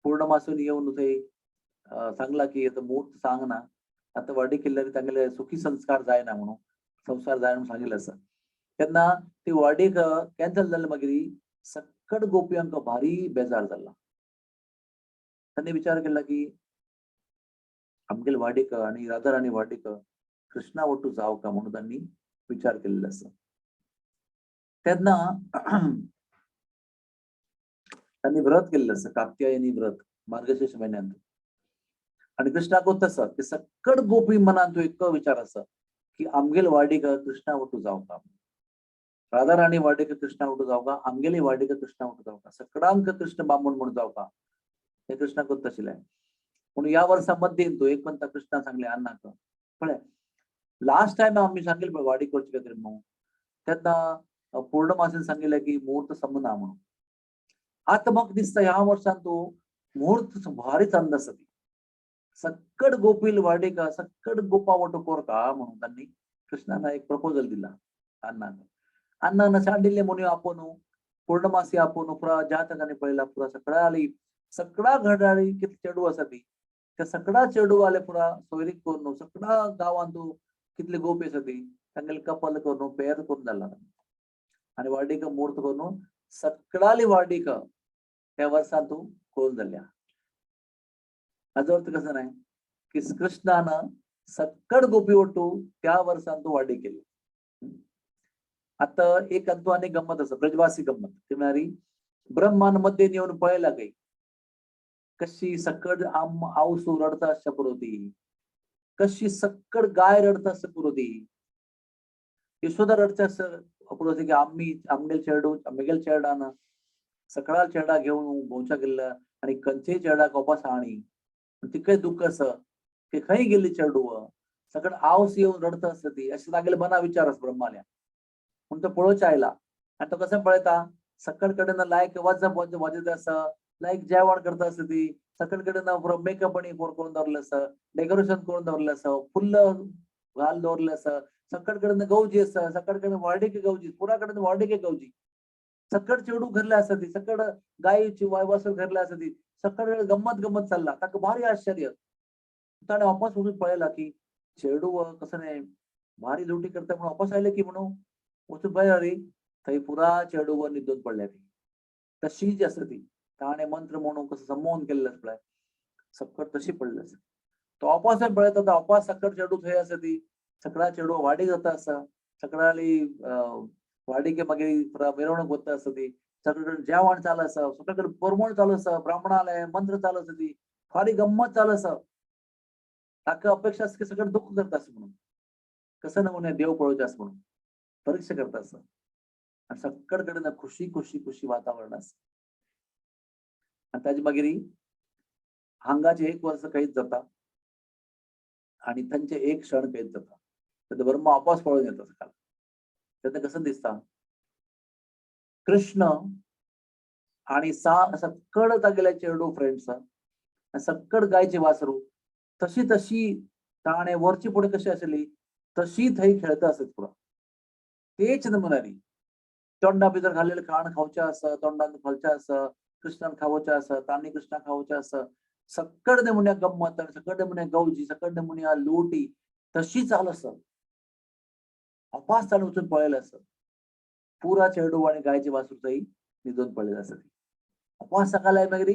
पूर्णमासून येवन थंय सांगला की आता मुहूर्त सांगना आता वाडीक केल्यार तांगेले सुखी संस्कार जायना म्हणून संसार जाय म्हणून सांगिल्लें आसा तेन्ना ती वाडीक कॅन्सल जाले मागीर सक्कड गोपयांक भारी बेजार जाला तांणी विचार केला की आमगेल वाडीक आणि राधा राणी वाडीक कृष्णा वट्टू जाव का म्हणून तांणी विचार केल्लो आसा तेन्ना तांणी व्रत केल्लें आसा कात्यायनी व्रत मार्गशीर्ष म्हयन्यांत आणि कृष्णाक कोत्ता आसा की सक्कड गोपी मनान तू एक विचार आसा की आमगेल वाडीक कृष्णा वट्टू जाव का राधा राणी वाडीक कृष्णा वट्टू जाव का आमगेली वाडीक कृष्णा वट्टू जाव का सकडांक कृष्ण बामण म्हणून जाव का हे कृष्णा कोत्ता आशिल्लें म्हणून या वर्सा मध्ये तू एक म्हणता कृष्णा सांगले अन्नाक पळय लास्ट टाइम आम्ही सांगिल्लें पळय वाडीक वचचें खातीर म्हणून तेन्ना पूर्णमासीन सांगिल्लें की मुहूर्त संबना म्हणून आता म्हाका दिसता ह्या वर्सान तू मुहूर्त भारी चंद आसा ती सक्कड गोपील वाडीक सक्कड गोपा वटो कोर का म्हणून तांणी कृष्णान एक प्रपोजल दिला अण्णान सांडिल्लें म्हणून आपूण पूर्णमासी आपूण पुरा जातकांनी पळयला पुरा सकड़ा घडाळी कितले चेडू आसा ती त्या सकड़ा चेडूवाले पुरा सोयरीक करून सकड़ा गांवांत तू कितले गोपी आसा ती तांगेले कपल करून पेर करून जाला आणि वाडीक मुहूर्त करून सकडाली वाडीक त्या वर्सान तू करून जाल्या हाजो अर्थ कसो नाही की कृष्णान सक्कड गोपी वट्टू त्या वर्सान तू वाडी केली आता एक अंतू आणि गंमत आसा ब्रजवासी गंमत ती म्हळ्यार ब्रह्मान मध्ये येवन पळयला काही कशी सक्कड आवसू रडता आसच्या पुरो ती कशी सक्कड गाय रडता आसता पुरो ती यशोदा रडता आसता पुरो ती की आमगेल चेडान सकळा चेडा घेवन भोंवच्या गेल्ला आणि खंयचेय चेडाक वापस हाणी तिकय दुःख आसा की खंय गेल्ली चेडू सकड आवस येवन रडता आसता ती अशें तागेले मना विचार आसा ब्रह्माल्या म्हणून तो पळोवच्या आयला आणि तो कसं पळयता सकड कडेन लायक वाजत आसा लायक जेवण करता आसता ती सकड कडेन मेकअप आणि करून दवरलें आसा डेकोरेशन करून दवरलें आसा फुल्ल घाल दवरलें आसा सकड कडेन गवजी आसा सकड कडेन वाडीक गवजी पुरा कडेन वाडीक गवजी सकड चेडू घरले आसा ती सकड गायची वासर घरले आसा ती सकड गंमत चालला ताका भारी आश्चर्य ताणें वापस वचून पळयला की चेडू कसं नाही भारी लुटी करता म्हणून वापस आयले की म्हणून वचून पळयला रे थंय पुरा चेडू न्हिदून पडल्या ती तशी जी आसा ती ताणें मंत्र म्हणून कसं संमोहन केल्लें पळय सकड तशी पडली आसा तो वापस पळयता तो वापस सकड चेडू थंय आसा ती सकडा चेडू वाडीक जाता आसा सकडाली वाडीक मागीर मिरवणूक वता आसा ती सगळे कडेन जेवण चालू आसा सगळे कडेन परमण चालू आसा ब्राह्मणालय मंत्र चालू आसा ती फारी गंमत चालू आसा ताका अपेक्षा आसा की सगळे दुःख करता आसा म्हणून कसं नमुने देव पळोवचे आसा म्हणून परीक्षा करता आसा आणि सकड कडेन खुशी वातावरण आसा आणि ताजे मागीर हांगाचे एक वर्ष कैद जाता आणि तांचे एक क्षण कैद जाता तर ब्रह्मा आपोआप पळून येतो सकाळ. त्यात कसं दिसतं कृष्ण आणि सक्कड गेल्या चेडू फ्रेंड्स, सक्कड गायचे वासरू तशी तशी ताणे वरची पुढे कशी असली तशी थंय खेळत असत पुरा. तेच नमुनारी तोंडा भितर घाललेलं खाण खावचें आसा, तोंडान घालचें आसा, कृष्णान खावचें आसा, तांणी कृष्णा खावचें आसा, सक्कड नमुन्या गम्मत, सक्कड नमुन्या गवजी, सक्कड नमुन्या लुटी तशी चाल आसा. अपास चालू वचून पळयलें आसा. पुरा चेडू आणि गायचे वासरू थंय न्हिदून पडलेले आसा. अपास सकाळ मागीर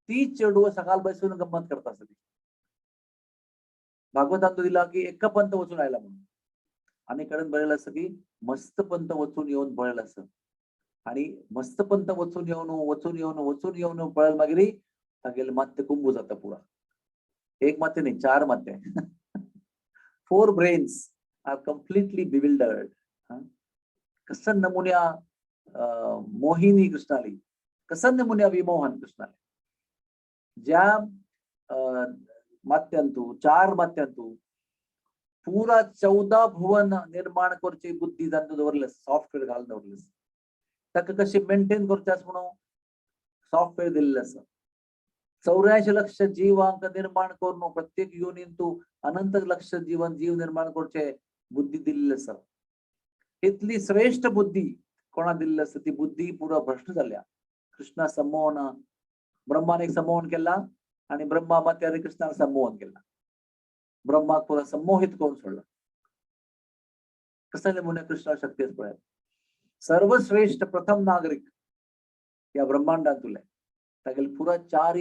तीच चेडू सकाळ बसून गंमत करता आसा. भागवतान तो दिला की एका पंत वचून आयला म्हणून, आणि कडेन बरयलें आसा की मस्त पंत वचून येवन पळयलें आसा. आणि मस्त पंत वचून येवन पळयल मागीर तागेले मात्ते कुंभू जाता पुरा. एक मात्ते न्ही, 4 मात्ते. 4 brains are completely bewildered. कसं नमुन्या मोहिनी कृष्णाली, कसं नमुन्या विमोहन कृष्णाली. ज्या मात्यांतू 4 मात्यांतू पुरा 14 भुवन निर्माण करची बुद्धी जाणून दवरले, सॉफ्टवेअर घालून दवरले. ताका कशी मेंटेन करचे म्हणून सॉफ्टवेअर दिल्ले आसा. 84 लक्ष जीवांक निर्माण करून प्रत्येक योनींतू अनंत लक्ष जीव निर्माण करचे बुद्धी दिल्ली आसा. इतली श्रेष्ठ बुद्धी कोणा दिल्ली आसा ती बुद्धी पुरा भ्रष्ट जाल्या. कृष्णा संमोहन, ब्रह्माने संमोहन केला आणि ब्रह्मा मात्याने कृष्णाला संमोहन केला. ब्रह्माक पुरा संमोहित करून सोडला. कसले मुने कृष्णा शक्ती पळय. सर्वश्रेष्ठ प्रथम नागरिक या ब्रह्मांडात तुले तागेले पुरा 4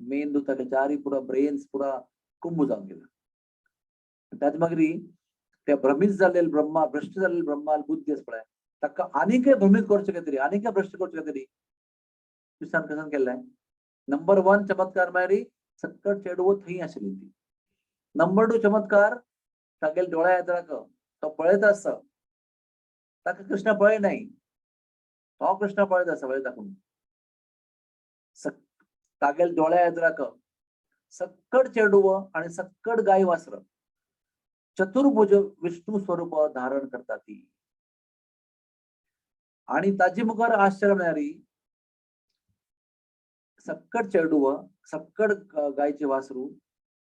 मेंदू, तागेले 4 पुरा ब्रेन्स पुरा कुंभ जाऊन गेला. त्यात मागरी त्या भ्रमित झालेले ब्रह्मा, भ्रष्ट झालेले ब्रह्माला बुद्धी आस पळय, ताका आनी काही भ्रमित करचे काहीतरी, आनी काही भ्रष्ट करचे काहीतरी कृष्णान कसं केलाय. नंबर 1 चमत्कार मारी सक्कट चेडवो थंय आशिल्ली ती. नंबर 2 चमत्कार तागेले डोळ्या येत्राक तो पळयत आसा, ताका कृष्ण पळय नाही, तो कृष्ण पळयत आसा वळी दाखवून. तागेले डोळ्या येत्राक सक्कड चेडूव आणि सक्कड गाय वासर चतुर्भुज विष्णू स्वरूप धारण करता ती. आणि ताजी मुखार आश्चर्य म्हणारी सक्कड चेडूव, सक्कड गायचे वासरू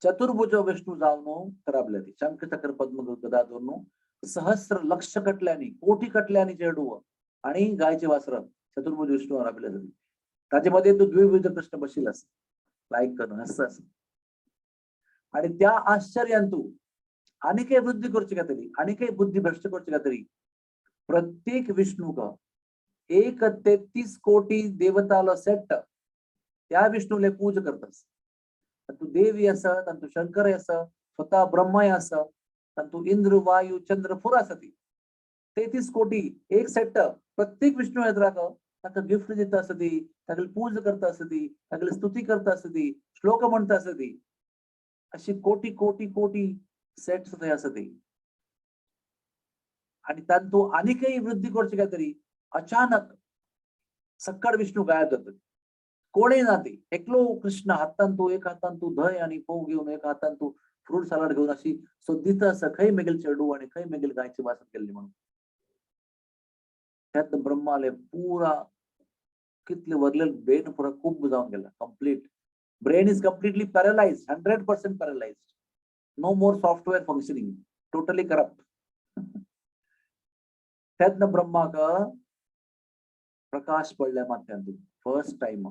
चतुर्भुज विष्णू जावन खराबले ती. शंख चक्र पद्म गदा धरून सहस्र लक्ष कटल्यानी, कोटी कटल्यानी चेडूव आणि गायचे वासर चतुर्भुज विष्णू राबले जाते. त्याच्यामध्ये तो द्विविध कृष्ण बशील अस लाईक करून हसत. आणि त्या आश्चर्यांतू आणि काही वृद्धी करची का तरी, आणि काही बुद्धी भ्रष्ट करची का तरी प्रत्येक विष्णू का 133 कोटी देवताला सेट त्या विष्णूले पूज करतस. तू देवी असा, तू शंकर असा, स्वतः ब्रह्मा असा, तू इंद्र वायू चंद्र फुरा सती 33 कोटी एक सेट प्रत्येक विष्णू येत्राक ताका गिफ्ट देता असती, तागेली पूज करता असती, तागेली स्तुती करता असती, श्लोक म्हणता असती. अशी कोटी कोटी कोटी सेट्स थंय असती. आणि तांतू आनी काही वृद्धी करची काय तरी अचानक सक्कड विष्णू गायब जातात. कोणीय ना ते एकलो कृष्ण हातांतू, एक हातांतू धय आणि पोव घेऊन, एक हातांतू फ्रूट सलाड घेऊन अशी सोदीत असं खंय मेगेल चेडू आणि खंय मेगेल गायची वासत केल्ली म्हणून. त्यात ब्रह्माले पुरा कितले वरलेले ब्रेन पुरा खूब जाऊन गेला. Complete brain is completely paralysed, 100% paralysed. No more software functioning, totally corrupt. त्यात ब्रह्माक प्रकाश पडल्या माथ्यांतून फर्स्ट टाइम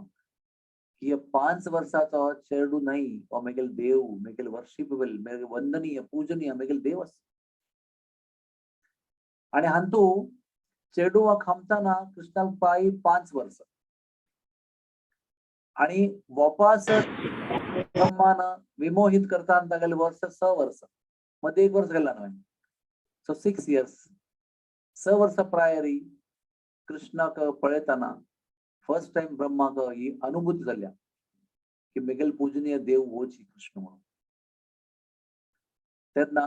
की 5 वर्षाचा चेडू नाही, तो मेगेल देव, मेगेल वर्शिपेबल, मेगेल वंदनीय पूजनीय मेगेल देव आसा. आणि हांतू चेडू खामताना कृष्णाल पायी 5 वर्ष आणि वापस ब्रह्मान विमोहित करता तागेले वर्ष 6 वर्ष मध्ये 1 वर्ष गेला न्हय. सो 6 years 6 वर्ष प्रायरी कृष्णाक पळयताना फर्स्ट टाइम ब्रह्माक ही अनुभूती जाल्या की मेगेल पूजनीय देव होची कृष्ण म्हणून. तेन्ना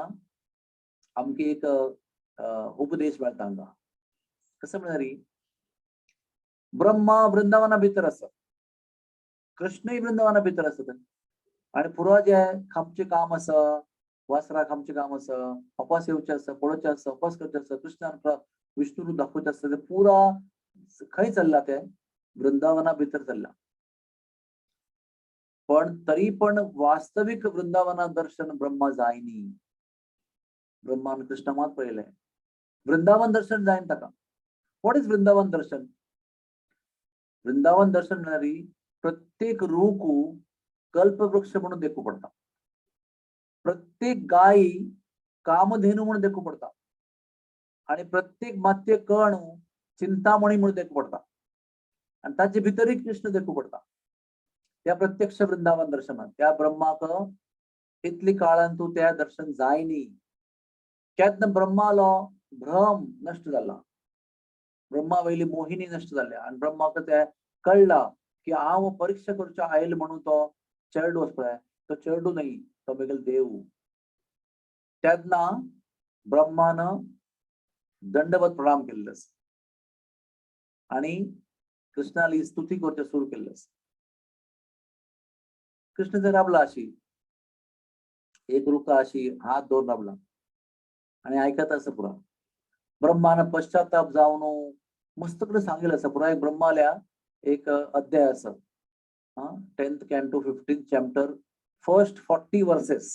आमके एक उपदेश मेळटा हांगा. कसं म्हणारी ब्रह्मा वृंदावना भितर आसा, कृष्णय वृंदावना भितर आसत. आणि पुरो जे खामचे काम आसा वासराक आमचें काम आसा, उपास येवचें आसा, पळोवचें आसा, उपास करचें आसा, कृष्णान विष्णू रूप दाखोवचें आसा, तें पुरा खंय चल्ला तें वृंदावना भितर चल्ला. पण तरी पण वास्तविक वृंदावना दर्शन ब्रह्मा जायनी. ब्रह्मान कृष्ण मात पळयलें. वृंदावन दर्शन जायन ताका. व्हॉट इज वृंदावन दर्शन? वृंदावन दर्शन म्हणल्यारी प्रत्येक रूखू कल्पवृक्ष म्हणून देखू पडता. प्रत्येक गायी कामधेनू म्हणून देखू पडता. आणि प्रत्येक मात्य कण चिंतामणी म्हणून देखू पडता. आणि ताचे भितरही कृष्ण देखू पडता. त्या प्रत्यक्ष वृंदावन दर्शनात त्या ब्रह्माक इतली काळान तू त्या दर्शन जायनी. केन्ना ब्रह्मालो भ्रम नष्ट जाला. ब्रह्मा वयली मोहिनी नष्ट जाल्या आणि ब्रह्माक ते कळला की हांव परीक्षा करचो आयल म्हणून तो चेडू आसा पळय तो चेडू न्ही तो बेगीन देव. तेन्ना ब्रह्मान दंडवत प्रणाम केल्लो आणि कृष्णाली स्तुती करचें सुरू केल्लें. कृष्ण जर राबला अशी एक रुका अशी हात दोन राबला आणि ऐकत असं पुरा. ब्रह्मान पश्चाताप जावन मस्त कडे सांगेल असं पुरा. एक ब्रह्माल्या एक अध्याय असं 10th canto 15th chapter first 40 verses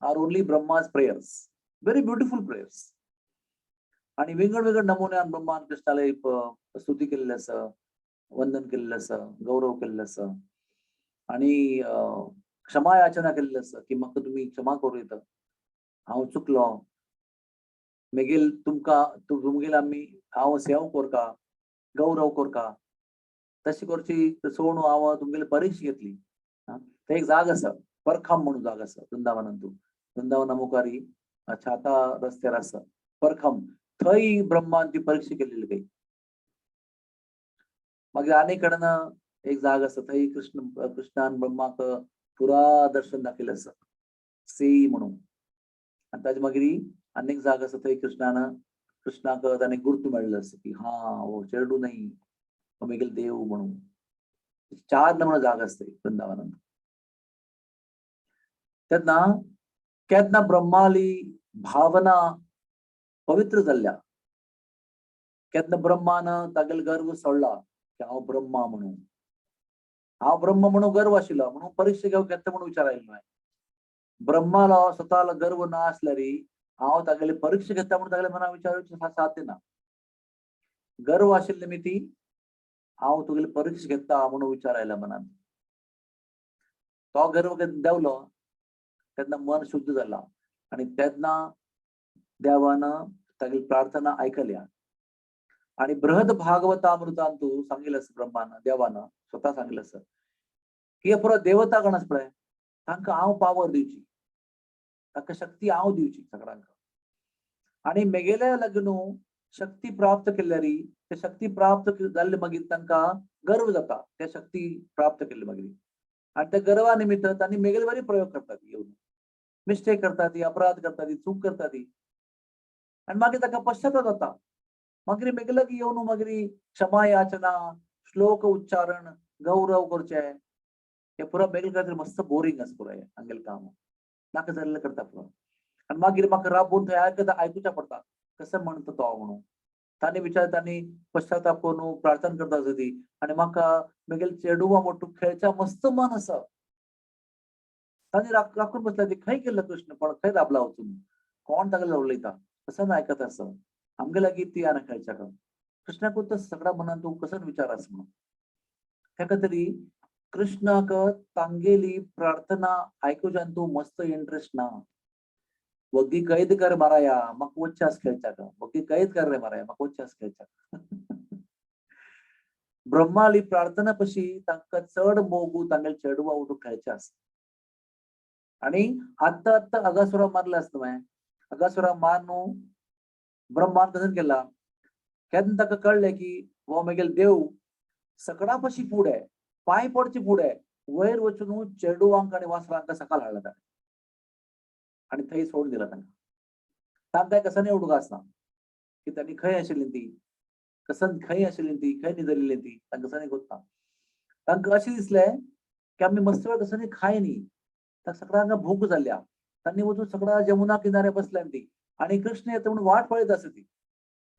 are only Brahma's prayers, very beautiful prayers. आणि वेगवेगळ्या नमुन्यान ब्रह्मान कृष्णाला स्तुती केलेली असं, वंदन केलेलं असं, गौरव केलेलं असं आणि क्षमा याचना केलेली असं की मग तुम्ही क्षमा करू येतं, हांव चुकलो, मेगेल तुमगेल आम्ही हांव सेव करता, गौरव करता, तशी करची सोडून हांव तुमगेली परीक्षा घेतली. ते एक जाग आसा परखम म्हणून जाग आसा वृंदावनांतू. वृंदावना मुखारी छाता रस्त्यार आसा परखम. थंय ब्रह्मान ती परीक्षा केलेली काही. मागीर आनी कडेन एक जाग आसा थंय कृष्णान ब्रह्माक पुरा दर्शन दाखयलें आसा सी म्हणून. आणि ताजे मागीर आनीक जाग आसा थंय कृष्णाक ताणें गुर्त मेळ्ळो आसा की हा हो चेडू न्ही हो मेगेल देव म्हणून. 4 नमुने जाग आसता वृंदावनांत. तेन्ना केन्ना ब्रह्माली भावना पवित्र जाल्ल्या, केन्ना ब्रह्मान तागेल गर्व सोडला की हांव ब्रह्मा म्हणून. हांव ब्रह्म म्हणून गर्व आशिल्लो म्हणून परीक्षा घेवंक येता म्हणून विचार आयिल्लो. ब्रह्मालो स्वतालो गर्व ना आसल्यारी हांव तागेली परीक्षा घेता म्हणून तागेल्या मनान विचारूची साथ दिना. गर्व आशिल्ली निमिती हांव तुगेली परीक्षा घेता म्हणून विचार आयला मनान. तो गर्व देवलो तेन्ना मन शुद्ध जाला आणि तेन्ना देवान तागेली प्रार्थना आयकल्या. आणि बृहद भागवतामृतान तू सांगितलं असं ब्रह्मान देवान स्वतः सांगितलं असं की पुरो देवता गण आसा पळय तांकां हांव पावर दिवची, तांकां शक्ती हांव दिवची सगळ्यांक. आणि मेगेल्या लग्न शक्ती प्राप्त केल्यारी ते शक्ती प्राप्त जाल्ले मागीर तांकां गर्व जाता त्या शक्ती प्राप्त केल्ले मागीर. आणि त्या गर्वा निमित्त तांणी मेगेले बरे प्रयोग करतात, येवन मिस्टेक करतात, अपराध करतात, चूक करतात आणि मागीर ताका पश्चाताप जाता. मागीर मेगेलं की येवन मागीर क्षमा याचना, श्लोक उच्चारण, गौरव करचे हे पुरो मेगेल खातीर मस्त बोरिंग आसा पुरो हांगेलें काम. नाका जाल्लें करता पुरो. आणि मागीर म्हाका राबून थंय आयकुचें पडटा कसं म्हणटा तो म्हणून. तांणी पश्चाताप करून प्रार्थना करता ती आणि म्हाका मेगेल चेडूवा मोठू खेळच्या मस्त मन आसा. तांणी राखून बसला ती खंय गेल्लो कृष्ण पण खंय दाबला वचून कोण तागेले उलयता कसं आयकता आसा आमगे लागीं ती आना खेळच्या का. कृष्णाकूच तो सगळ्या मनान तू कसं विचार आसा म्हणून. ताका तरी कृष्णाक तांगेली प्रार्थना आयकुच्यान तू मस्त इंटरेस्ट ना. वगी कैद कर माराया म्हाका वच्चास खेळच्या का. वगी कैद कर रे माराया म्हाका वच्चास खेळच्या का. ब्रह्माली प्रार्थना पशी तांकां चड मोगू तांगेले चेडवा उठून खेळचे आसा. आणि आत्ता अगासुरा मारला आसता माय अगासुरा मारून ब्रह्मान कसं केला केन्ना ताका कळलें की हो मेगेल देव सकडा पशी फुडें पांय पडचे फुडें वयर वचून चेडवांक आनी वासरांक सकाळ हाडला ताणें आनी थंय सोडून दिला तांकां. तांकां कसं नाही उडूक आसना की तांणी खंय आशिल्ली ती कसन खंय आशिल्ली ती खंय न्हिदलेली ती तांकां कसं कोत्ता. तांकां अशें दिसलें की आमी मस्त वेळ कसं खाय न्ही तांकां सगळ्यांक भूक जाल्ल्या त्यांनी वचून सगळा जमुना किनारे बसल्या ती आणि कृष्ण येतं म्हणून वाट पळत असते ती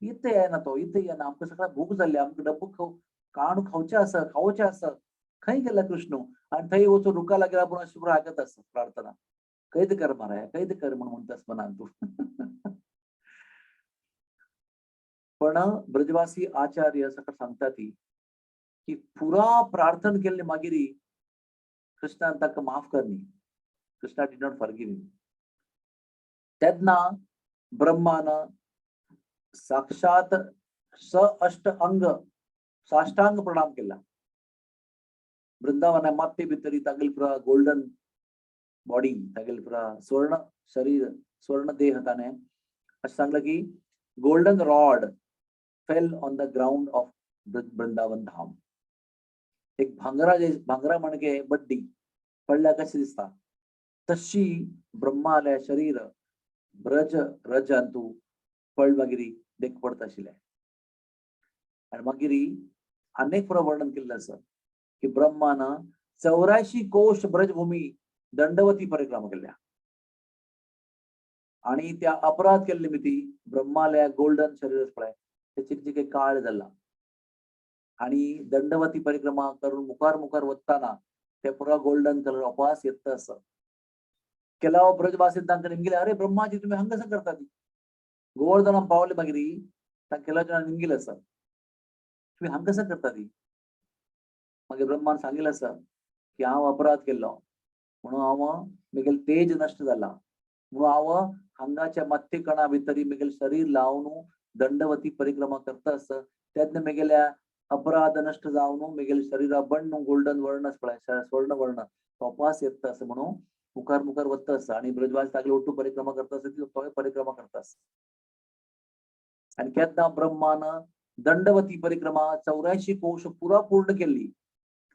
इथे आहे ना तो इथे ये ना आमचं सगळा भूक झाली आमचं डब्बू काण खावचे असं खै गेला कृष्ण आणि थंय वचून रुकाला गेला पुन्हा शुभ्र ऐकत असत प्रार्थना कैद कर माराय कैद कर म्हणून म्हणतास म्हणा तू पण ब्रजवासी आचार्य सकट सांगतात की पुरा प्रार्थना केले मागिरी कृष्णान ताका माफ करणी कृष्णा डिड नॉट फॉरगिव्ह हिम तेन्ना ब्रह्मान साक्षात अष्ट अंग साष्टांग प्रणाम केला वृंदावन माते भितरी तागेल पुरा गोल्डन बॉडी तागेल पुरा स्वर्ण शरीर स्वर्ण देह ताने असं सांगलं की golden rod fell on the ground of Vrindavan Dham एक भांगरा म्हणजे बड्डी पडल्या कशी दिसता तशी ब्रह्मालय शरीर ब्रज रज अंतू पळ मागिरी देख पडत आशिल्ले आणि मागिरी अनेक पुरा वर्णन केलेलं असं की ब्रह्मान 84 कोश ब्रजभूमी दंडवती परिक्रमा केल्या आणि त्या अपराध केले निमित्ती ब्रह्मालया गोल्डन शरीर पळय त्याची काही काळ झाला आणि दंडवती परिक्रमा करून मुखार मुखार वत्ताना ते पुरा गोल्डन कलर अपास येत असं केला ब्रजवासीन तांकां निमगिले अरे ब्रह्माजी तुम्ही हंगसं करता ती गोवर्धन पावले मागिरी केला निमगिल असं तुम्ही हंगसं करता ती मागे ब्रह्मान सांगितलं असं की हांव अपराध केलो म्हणून हांव मिगेल तेज नष्ट झाला म्हणून हांव हांगाच्या मत्थे कणा भितरी मिगेल शरीर लावून दंडवती परिक्रमा करता असं त्यातनं मिगेल्या अपराध नष्ट जावन मिगेल शरीरा बंड गोल्डन वर्ण स्वर्ण वर्ण तपास येत असं म्हणून मुखार मुखार वत्त असं आणि ब्रजवास तागले ओटू परिक्रमा करता असं तो परिक्रमा करता असं आणि त्यातनं ब्रह्मान दंडवती परिक्रमा 84 कोश पुरा पूर्ण केली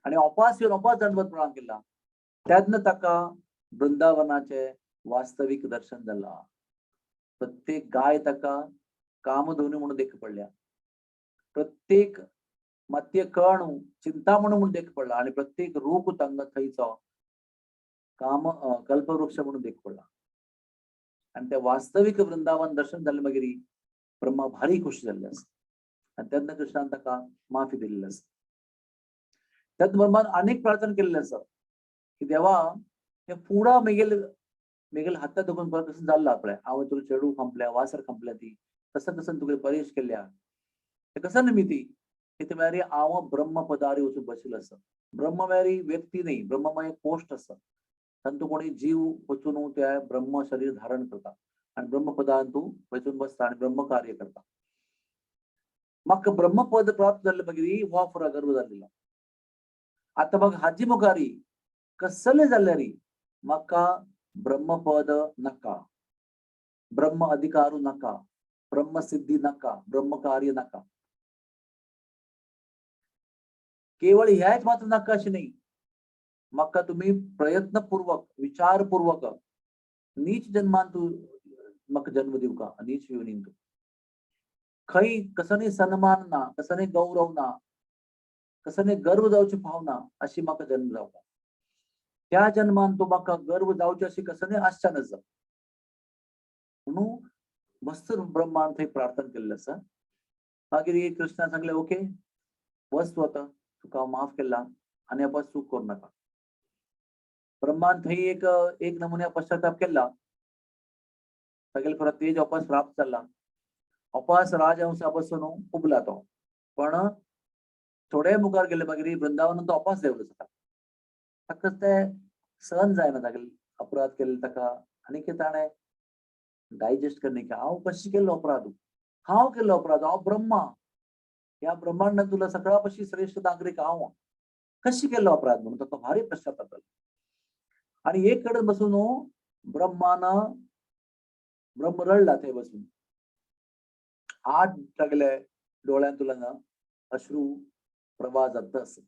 आणि अपास येऊन अपास दंडवत प्रणाम केला त्यातनं ताका वृंदावनाचे वास्तविक दर्शन झाला प्रत्येक गाय ताका कामधोनी म्हणून देख पडल्या प्रत्येक मत्य कण चिंता म्हणून देख पडला आणि प्रत्येक रूप तांगा थंयचो कल्पवृक्ष म्हणून देख पडला आणि त्या वास्तविक वृंदावन दर्शन झाले मागिरी ब्रह्मा भारी खुश झाले असत आणि त्यातनं कृष्णान ताका माफी दिलेली असत त्यात ब्रह्मान अनेक प्रार्थना केलेले असत की देवा हे पुढा मेगेल हातात दुखून कसं झालं आपल्या हांव तुला चेडू खांपल्या वासर खांपल्या ती कसं कसं तुगे परेश केल्या ते कसं निमिती इथे मेरी हांव ब्रह्म पदारी वचून बसलेलो असं ब्रह्म मेरी व्यक्ती नाही ब्रह्म एक पोस्ट असत तू कोणी जीव वचून त्या ब्रह्म शरीर धारण करता आणि ब्रह्मपदान तू वचून बसता आणि ब्रह्म कार्य करता मग ब्रह्मपद प्राप्त झालं मागिरी हो पुरा गर्व झालेला आता मग हाजी मुखारी कसले झाले री मका ब्रह्मपद नका ब्रह्म अधिकारू नका ब्रह्मसिद्धी नका ब्रह्म कार्य नका केवळ ह्याच मात्र नका अशी नाही मका तुम्ही प्रयत्नपूर्वक विचारपूर्वक नीच जन्मान तू मग जन्म देऊ का नीच योनीन तू खै कसने सन्मान ना कसने गौरव ना कसने गर्व जावची भावना अशी म्हाका जन्म जावका त्या जन्मान तो म्हाका गर्व जावची अशी कसने आशा नस म्हणून मस्त ब्रह्मान थंय प्रार्थना केल्लें आसा मागीर कृष्णान सांगले ओके बस तू आता तुका माफ केला आणि आपण चूक करू नका ब्रह्मान थंय एक नमुन्या पश्चाताप केला सगळे परत तेज अपास प्राप्त झाला अपास राजहंसापासून उबला तो पण थोडे मुखार गेले मागीर वृंदावन तो अपास देवलो ताका ते सहन जायना तागेले अपराध केले ताका आनी ताणें डायजेस्ट करणे की हांव कशी केलो अपराध हांव केलो अपराध हांव ब्रह्मा या ब्रह्मांडात तुला सगळ्यापाशी श्रेष्ठ नागरिक हांव कशी केलो अपराध म्हणून ताका भारी पश्चाताप जालो आणि एक कडेन बसून ब्रह्मान ब्रह्म रडला थंय बसून आठ लागले डोळ्यांतुल्यान अश्रू प्रवाह जात असत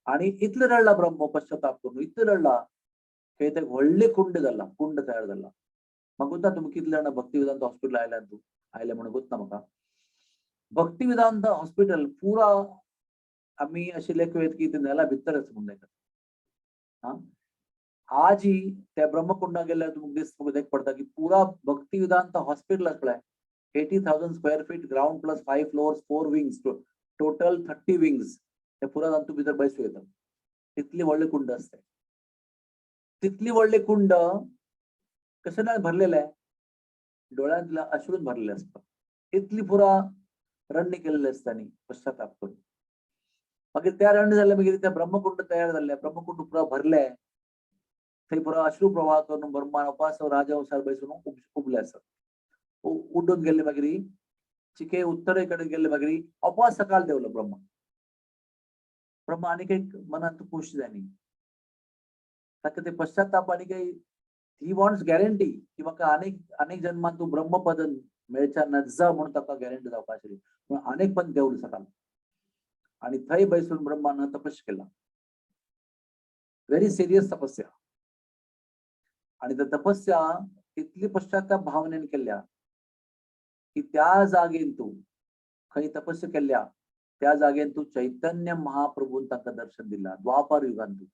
आणि इतले रडला ब्रह्म पश्चाताप करून इतले रडला की ते व्हडले कुंड तयार झाला मग गुत्ता तुम्ही कितले जाणां भक्ती वेदांत हॉस्पिटल आयल्या तू आयले म्हणून गुत्ता म्हाका भक्ती वेदांत हॉस्पिटल पुरा आम्ही अशी लेख वेद की ते नेला भितर म्हणून हा आजही त्या ब्रह्मकुंड गेल्यावर तुम्ही देख पडता की पुरा भक्ती वेदांत हॉस्पिटल असलाय 80,000 square feet ground plus 5 floors 4 wings total 30 wings हे पुरा जाऊन तुम्ही जर बसू येतं तिथली वडले कुंड असते तिथली वडले कुंड कसं नाही भरलेलं आहे डोळ्यातला अश्रून भरलेलं असतं इथली पुरा रणनी केलेले असताना पश्चाताप करून मग त्या रणनी झाल्या मग त्या ब्रह्मकुंड तयार झाल्या ब्रह्मकुंड पुरा भरलाय थंय पुरा अश्रू प्रवाह करून ब्रह्मा उपास राजवंशार बैसून उबले असत उडून गेले मागरी चिके उत्तरेकडे गेले मागरी अपवास सकाळ देवलं ब्रह्मा आणि काही मनात खुश झाली ताका ते पश्चाताप आणि काही ही वॉन्ट्स गॅरंटी की म्हाका अनेक जन्मात तू ब्रह्मपद मेळच्या नजा म्हणून ताका गॅरंटी जावपा आशिल्ली म्हणून अनेक पण देवलं सकाळ आणि थंय बैसून ब्रह्मानं तपस्या केला व्हेरी सिरियस तपस्या आणि त्या तपस्या इतली पश्चाताप भावनेने केल्या की त्या जागेन तू खंय तपस्या केल्या त्या जागेन तू चैतन्य महाप्रभून ताका दर्शन दिला द्वापार युगांतू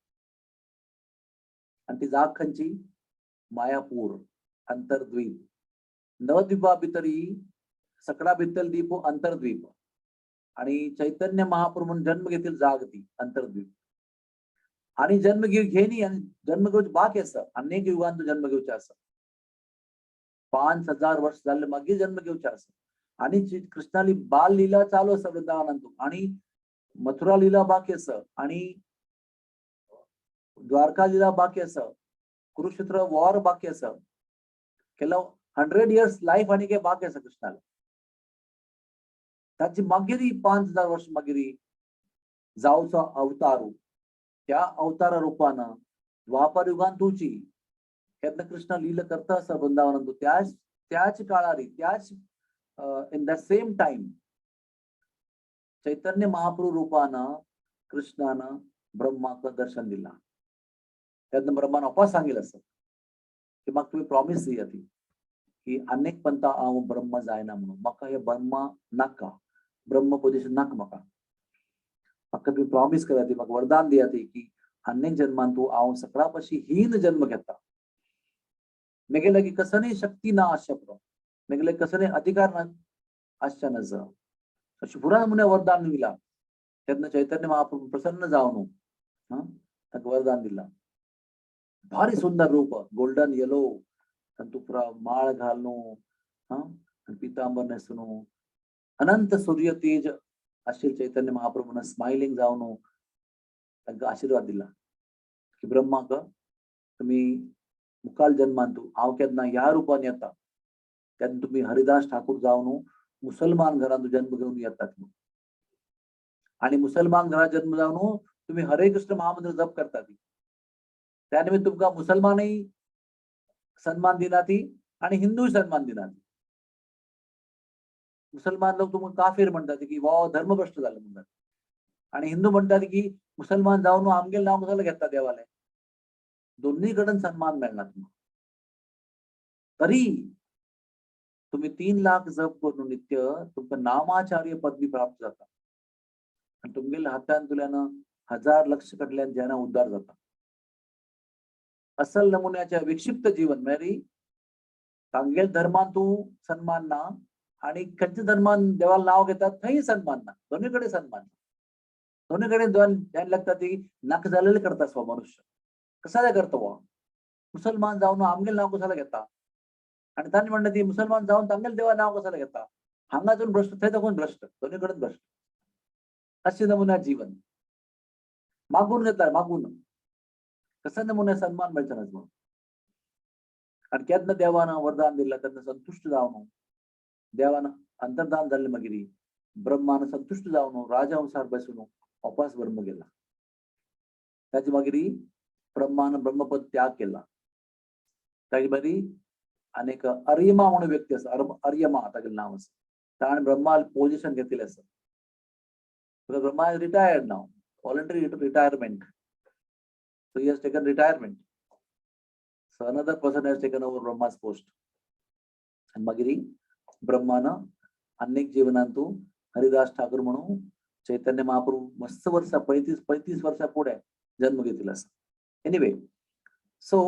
आणि ती जाग खंयची मायापूर अंतर्द्वीप नवद्वीपा भितरी सकळा भितर द्वीप अंतर्द्वीप आणि चैतन्य महाप्रभून जन्म घेतील जाग ती अंतर्द्वीप आणि जन्म घेणी आणि जन्म घेऊच बाकी असं अनेक युगांत जन्म घेऊचे असं 5,000 वर्ष झाले मागे जन्म घेऊचे असं आणि कृष्णाली बाल लीला चालू असं वृंदावनातून आणि मथुरा लीला बाकी असं आणि द्वारका लीला बाकी असं कुरुक्षेत्र वॉर बाकी असं केला 100 years लाईफ आणि काय बाकी असं कृष्णाला त्याची मागेरी 5,000 वर्ष मागेरी जाऊचा अवतारू त्या अवतारा रूपानं द्वापर युगांतूची यातनं कृष्ण लीला करता असं वृंदावनातून त्याच काळारी त्याच in the same time Chaitanya Mahaprabhu रूपानं कृष्णानं ब्रह्माचं दर्शन दिला त्यातनं ब्रह्मानं अपास सांगेल असं की मग तुम्ही प्रॉमिस दिया ती की अनेक पंथा आव ब्रह्म जायना म्हणून मका हे ब्रह्मा नाका ब्रह्म पोझिशन नाक मका फक्त तुम्ही प्रॉमिस करा ती मग वरदान दिया ती की अनेक जन्मान तू आव सकळापाशी हीन जन्म घेता मेगेला की कसं नाही शक्ती ना आशप्र मेगेला कसं नाही अधिकार ना आशा नज अशी पुरा मुने वरदान दिला त्यातनं चैतन्य महाप्रभू प्रसन्न जाऊन तक वरदान दिला भारी सुंदर रूप गोल्डन येलो तू पुरा माळ घालून पितांबर नेसून अनंत सूर्य तेज असे चैतन्य महाप्रभून स्माइलिंग जाऊन त्यांना आशीर्वाद दिला की ब्रह्माक तुम्ही मुकाल जन्मांतू हांव केन्ना ह्या रूपान येता त्यात तुम्ही हरिदास ठाकूर जाऊन मुसलमान घरात जन्म घेऊन येतात आणि मुसलमान घरात जन्म जाऊन तुम्ही हरे कृष्ण महामंत्र जप करतात त्यानिमित्त तुमका मुसलमानही सन्मान दिनाती आणि हिंदू सन्मान दिनाती मुसलमान लोक तुम्हाला काफिर म्हणतात की वा धर्मभ्रष्ट झालं म्हणतात आणि हिंदू म्हणतात की मुसलमान जाऊन आमगेल नाव कशाला घेतात देवाला दोन्हीकडून सन्मान मिळणार तुम्हाला तरी तुम्ही 3 लाख जप करून नित्य तुमका नामाचार्य पदवी प्राप्त जाता आणि तुमगेल हातान तुल्यानं 1000 लक्ष कडल्यान ज्यांना उद्धार जाता असल नमुन्याच्या विक्षिप्त जीवन मेरी तांगेल धर्मान तू सन्मान ना आणि खंयच्या धर्मान देवाला नाव घेतात थंय सन्मान ना दोन्हीकडे सन्मान दोन्हीकडे ध्यान लागतात ती नाक झालेले करता स्व मनुष्य कसा करतो वा मुसलमान जाऊन आमगेल नाव कशाला घेता आणि त्यांनी म्हणणं ती मुसलमान जाऊन तांगेल देवा नाव कशाला घेता हांगातून भ्रष्ट थंय दाखवून भ्रष्ट दोन्हीकडून भ्रष्ट असे नमुना जीवन मागून घेतला मागून कसं नमुना सन्मान मिळतानाच मग आणि त्यातनं देवानं वरदान दिलं त्यांना संतुष्ट जाऊन देवानं अंतर्धान झाले मगिरी ब्रह्मानं संतुष्ट जाऊन राजहंसार बसून वापस ब्रह्म गेला त्याची मगिरी ब्रह्मानं ब्रह्मपद त्याग केला त्याची बरी अनेक अर्यमा म्हणून व्यक्ती असत अर्यमा आता नाव असं त्याने ब्रह्मा पोझिशन घेतलेलं असत Brahma is retired now voluntary retirement so he has taken retirement so another person has taken over Brahma's post and magiri ब्रह्मानं अनेक जीवनांतू हरिदास ठाकूर म्हणून चैतन्य महाप्रभू मस्त वर्ष 35 वर्षा पुढे जन्म घेतील असं एनिवे सो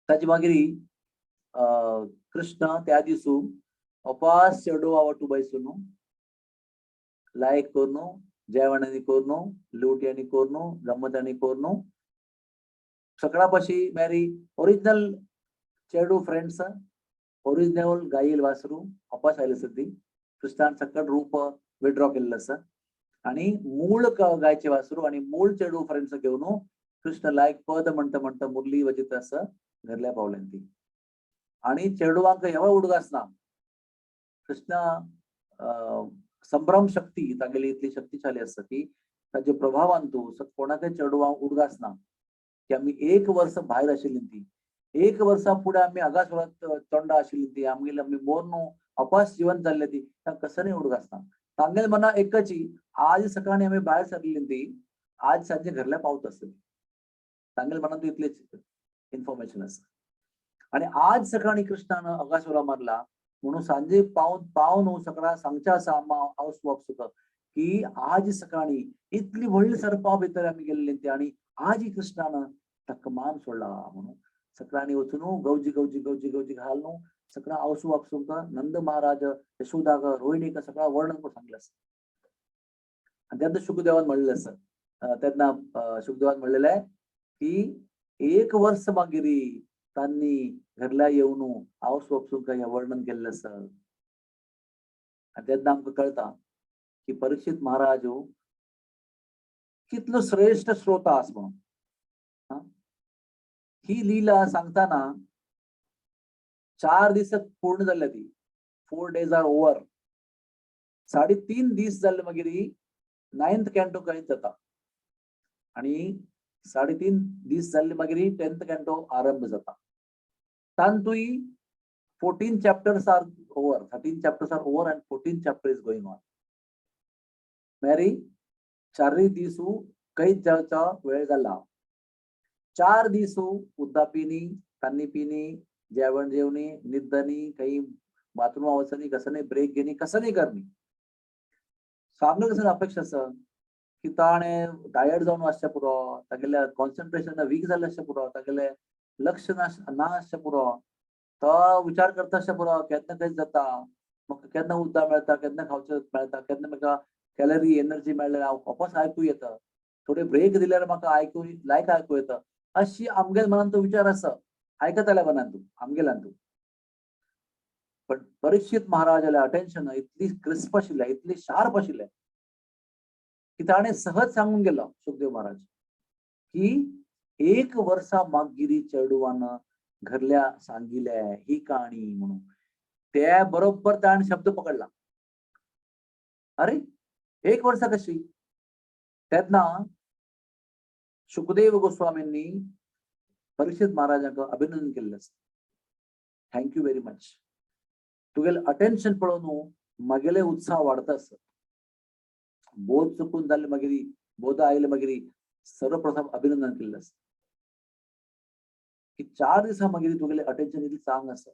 ताची मागिरी कृष्ण त्या दिसू अपास चेडू आवटू बैसून लायक करून जेवणांनी करून लुट्यांनी करून गम्मतांनी करून सकाळपाशी मॅरी ओरिजिनल चेडू फ्रेंड्स ओरिजिनल गाईल वासरू अपास आयले सदी कृष्णान सकट रूप विड्रॉ केल्लें आसा आणि मूळ गायचे वासरू आणि मूळ चेडू फ्रेंड्स घेऊन कृष्ण लायक पद म्हणता मुरली वजित असं घरल्या पावल्यान ती आणि चेडूवांक हेवा उडगास ना कृष्ण संभ्रम शक्ती तागेली इतली शक्तिशाली असता की ताचे प्रभावान तू कोणाकय चेडूवांक उडगास ना की आम्ही 1 वर्ष भायर आशिल्ली ती 1 वर्सा पुढे आम्ही आगासुरात तोंडा आशिल्ली ती आम्ही मोरनो अपास जीवन चालले ती कसं नाही उडगास ना तांगेल मना एकची आज सकाळी आम्ही बाहेर सरली ती आज सांजे घरल्या पावत असते तांगेल मना तू इतलेच इन्फॉर्मेशन असं आणि आज सकाळी कृष्णानं अगासुरा मारला म्हणून सांजे पावन सकाळ सांगच्या असा हाऊस वॉक सुद्धा की आज सकाळी इतली व्हडली सरपा भितर आम्ही गेलेली ती आणि आज कृष्णानं तकमान सोडला म्हणून सकाळी वचून गौजी गौजी गौजी गौजी घालून सगळं आवसू वापसून नंद महाराज यशोदाग रोहिणी सगळं वर्णन करून सांगलं असं आणि त्यात शुकदेवान म्हणलेलं असं त्यांना शुकदेवान म्हणलेलं आहे की 1 वर्ष मागिरी त्यांनी घरला येऊन आवस वापसून काय वर्णन केलेलं असं आणि त्यांना आमकां कळता की परीक्षित महाराज कितलो श्रेष्ठ श्रोता आस म्हणून ही लीला सांगताना 4 दिवस पूर्ण जाल्ले ती 4 days आर ओव्हर 3.5 दीस जाल्ले मागीर 9th कॅन्टो कळीत जाता आणि 3.5 दीस जाल्ले मागीर 10th कॅन्टो आरंभ जाता तांतूय 14 chapters are over 13 chapters are over and 14 chapter is going on मॅरी 4 दिसू कैत जावचा वेळ जाला 4 दिसू उद्दापिनी तान्नी पिनी जेवण जेवणी निद्दनी काही बाथरूम वचनी कसं नाही ब्रेक घेणी कसं नाही करणी सांगलं कसं अपेक्षा असं की ताणे टायर्ड जाऊन आसचे पुरो तागेल्या कॉन्सन्ट्रेशन वीक जाल्ले आसचे पुरो तागेले लक्ष ना आसचे पुरो तो विचार करता आसचे पुरो केन्ना काही जाता म्हाका केन्ना उद्दा मेळटा केन्ना खावचें मेळटा केन्ना म्हाका कॅलरी एनर्जी मेळ्ळ्यार हांव वापस आयकूं येता थोडे ब्रेक दिल्यार म्हाका आयकूं येता अशी आमगेल मनान तो विचार आसा आयकताल्या मनान तू आमगेल्यान तू पण परीक्षित महाराजाला अटेन्शन इतली क्रिस्प आशिल्लें इतली शार्प आशिल्लें की ताणें सहज सांगून गेलो सुखदेव महाराज की 1 वर्सा मागगिरी चेडूवान घरल्या सांगिल्ले ही काणी म्हणून त्या बरोबर ताणें शब्द पकडला अरे 1 वर्सा कशी तेन्ना शुकदेव गोस्वामींनी परीक्षित महाराजांक अभिनंदन केल्लें आसा थँक्यू व्हेरी मच तुगेलें अटेन्शन पळोवन म्हगेले उत्साह वाडता आसा बोध चुकून जाल्ले मागीर बोध आयले मागीर सर्वप्रथम अभिनंदन केल्लें आसा की 4 दिसा मागीर तुगेलें अटेन्शन इतलें चांग आसा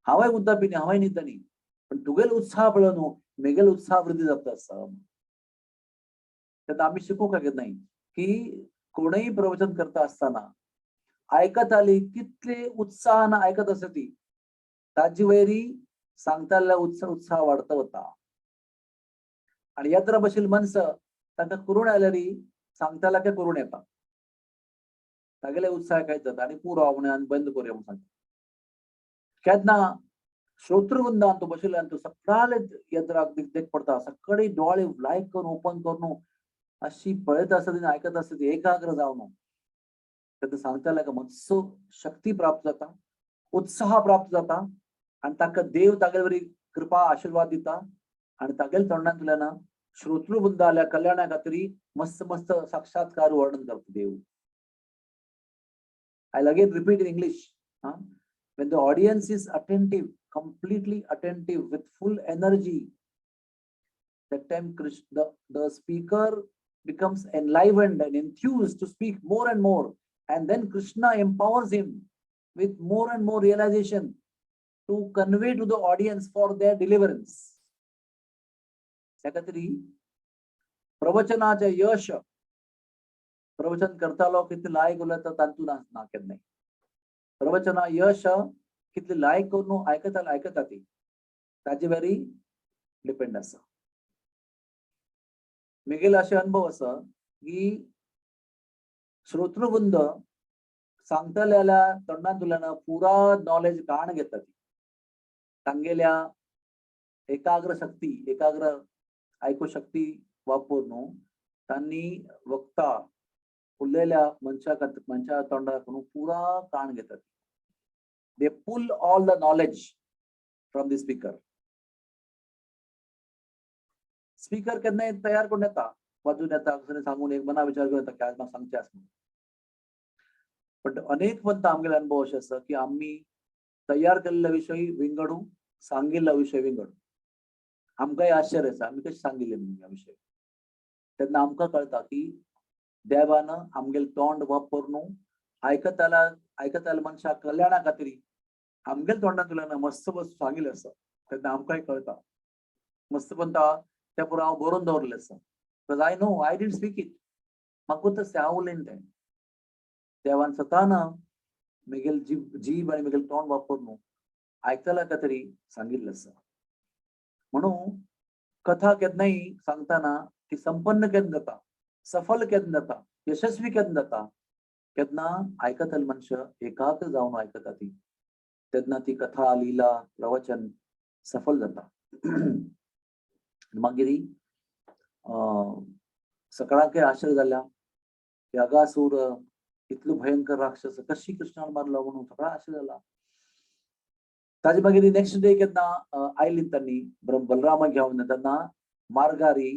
हांवें उद्दापिनी हांवें न्हिदनी पण तुगेलो उत्साह पळोवन म्हगेलो उत्साह वृद्धी जाता आसा तेन्ना आमी शिकूंक काय नाही की कोणीय प्रवचन करता असताना ऐकत आली कितले उत्साहानं ऐकत असते ती ताजी वैरी सांगताल्या उत्साह वाढता होता आणि यात्रा बशील माणसं तांकां करून आयल्यारी सांगताला काय करून येता तागेले उत्साह काय जाता आणि पुरो म्हणून बंद करूया म्हणून सांगता केन्ना श्रोतृवृंदान तो बशिल्ल्यान तो सकाळ यत्राक देख पडता सकाळी डोळे लायक करून ओपन करून अशी पळत असत ऐकत असत एकाग्र जावन तेन्ना सांगताले का मत्सो शक्ती प्राप्त जाता उत्साह प्राप्त जाता आणि ताका देव तागेले बरी कृपा आशीर्वाद दिता आणि तागेले तोंडांतल्यान श्रोतृवृंदाल्या कल्याणा खातीर मस्त मस्त साक्षात्कार वर्णन करता देव I'll again repeat in English. When the audience is attentive, completely attentive with full energy, that time the speaker becomes enlivened and enthused to speak more and more, and then Krishna empowers him with more and more realization to convey to the audience for their deliverance. त्या खातीर प्रवचनाचे यश प्रवचन करतालो कितले लायक उलयता तर तांतून ना केन्नाय प्रवचना यश कितले लायक करून आयकता ती ताजे वेरी डिपेंड आसा मुगेल असे अनुभव आसा की श्रोतृवृंद सांगतले जाल्यार तोंडांतल्यान पुरा नॉलेज काण घेता ती तांगेल्या एकाग्र आयकू शक्ती वापरून तांणी वक्ता उरलेल्या मनशा तोंडाकडून पुरा काण घेतात they pull all the knowledge from the speaker केन्नाय तयार करून येता वाजून येता सांगून एक मना विचार करून येता की आज म्हाका सांगचें आसा म्हणून बट अनेक वंता आमगेले अनुभव अशें आसा की आमी तयार केल्ल्या विशयी विंगडू सांगिल्ल्या विशय विंगडू आमकांय आश्चर्य आसा आमी कशें सांगिल्ले म्हणून ह्या विशय तेन्ना आमकां कळटा की देवान आमगेले तोंड वापरून आयकताल्या मनशाक कल्याणा खातीर आमगेले तोंडांतल्यान मस्त मस्त सांगिल्लें आसा तेन्ना आमकांय कळटा मस्त म्हणटा त्या पुरो हांव बरोवन दवरलें आसा because I know I didn't speak it म्हाका तशें हांव उलयन तें देवान स्वतान मुगेल जीब आनी मुगेल तोंड वापरून आयकतल्या खातीर सांगिल्लें आसा म्हणून कथा केन्नाय सांगतना ती संपन्न केन्ना जाता सफल केन्ना जाता यशस्वी केन्ना जाता केन्ना आयकतले मनशां एकाग्र जावन आयकता ती तेन्ना ती कथा लीला प्रवचन सफल जाता मागीर सकाळांकय आश्चर्य जाल्या की अगासूर इतलो भयंकर राक्षस कशी कृष्णान मारलो म्हणून सगळा आश्चर्य जाला ताजे मागीर नेक्स्ट डे केन्ना आयली तांणी बलरामाक घेवन तेन्ना मार्गारी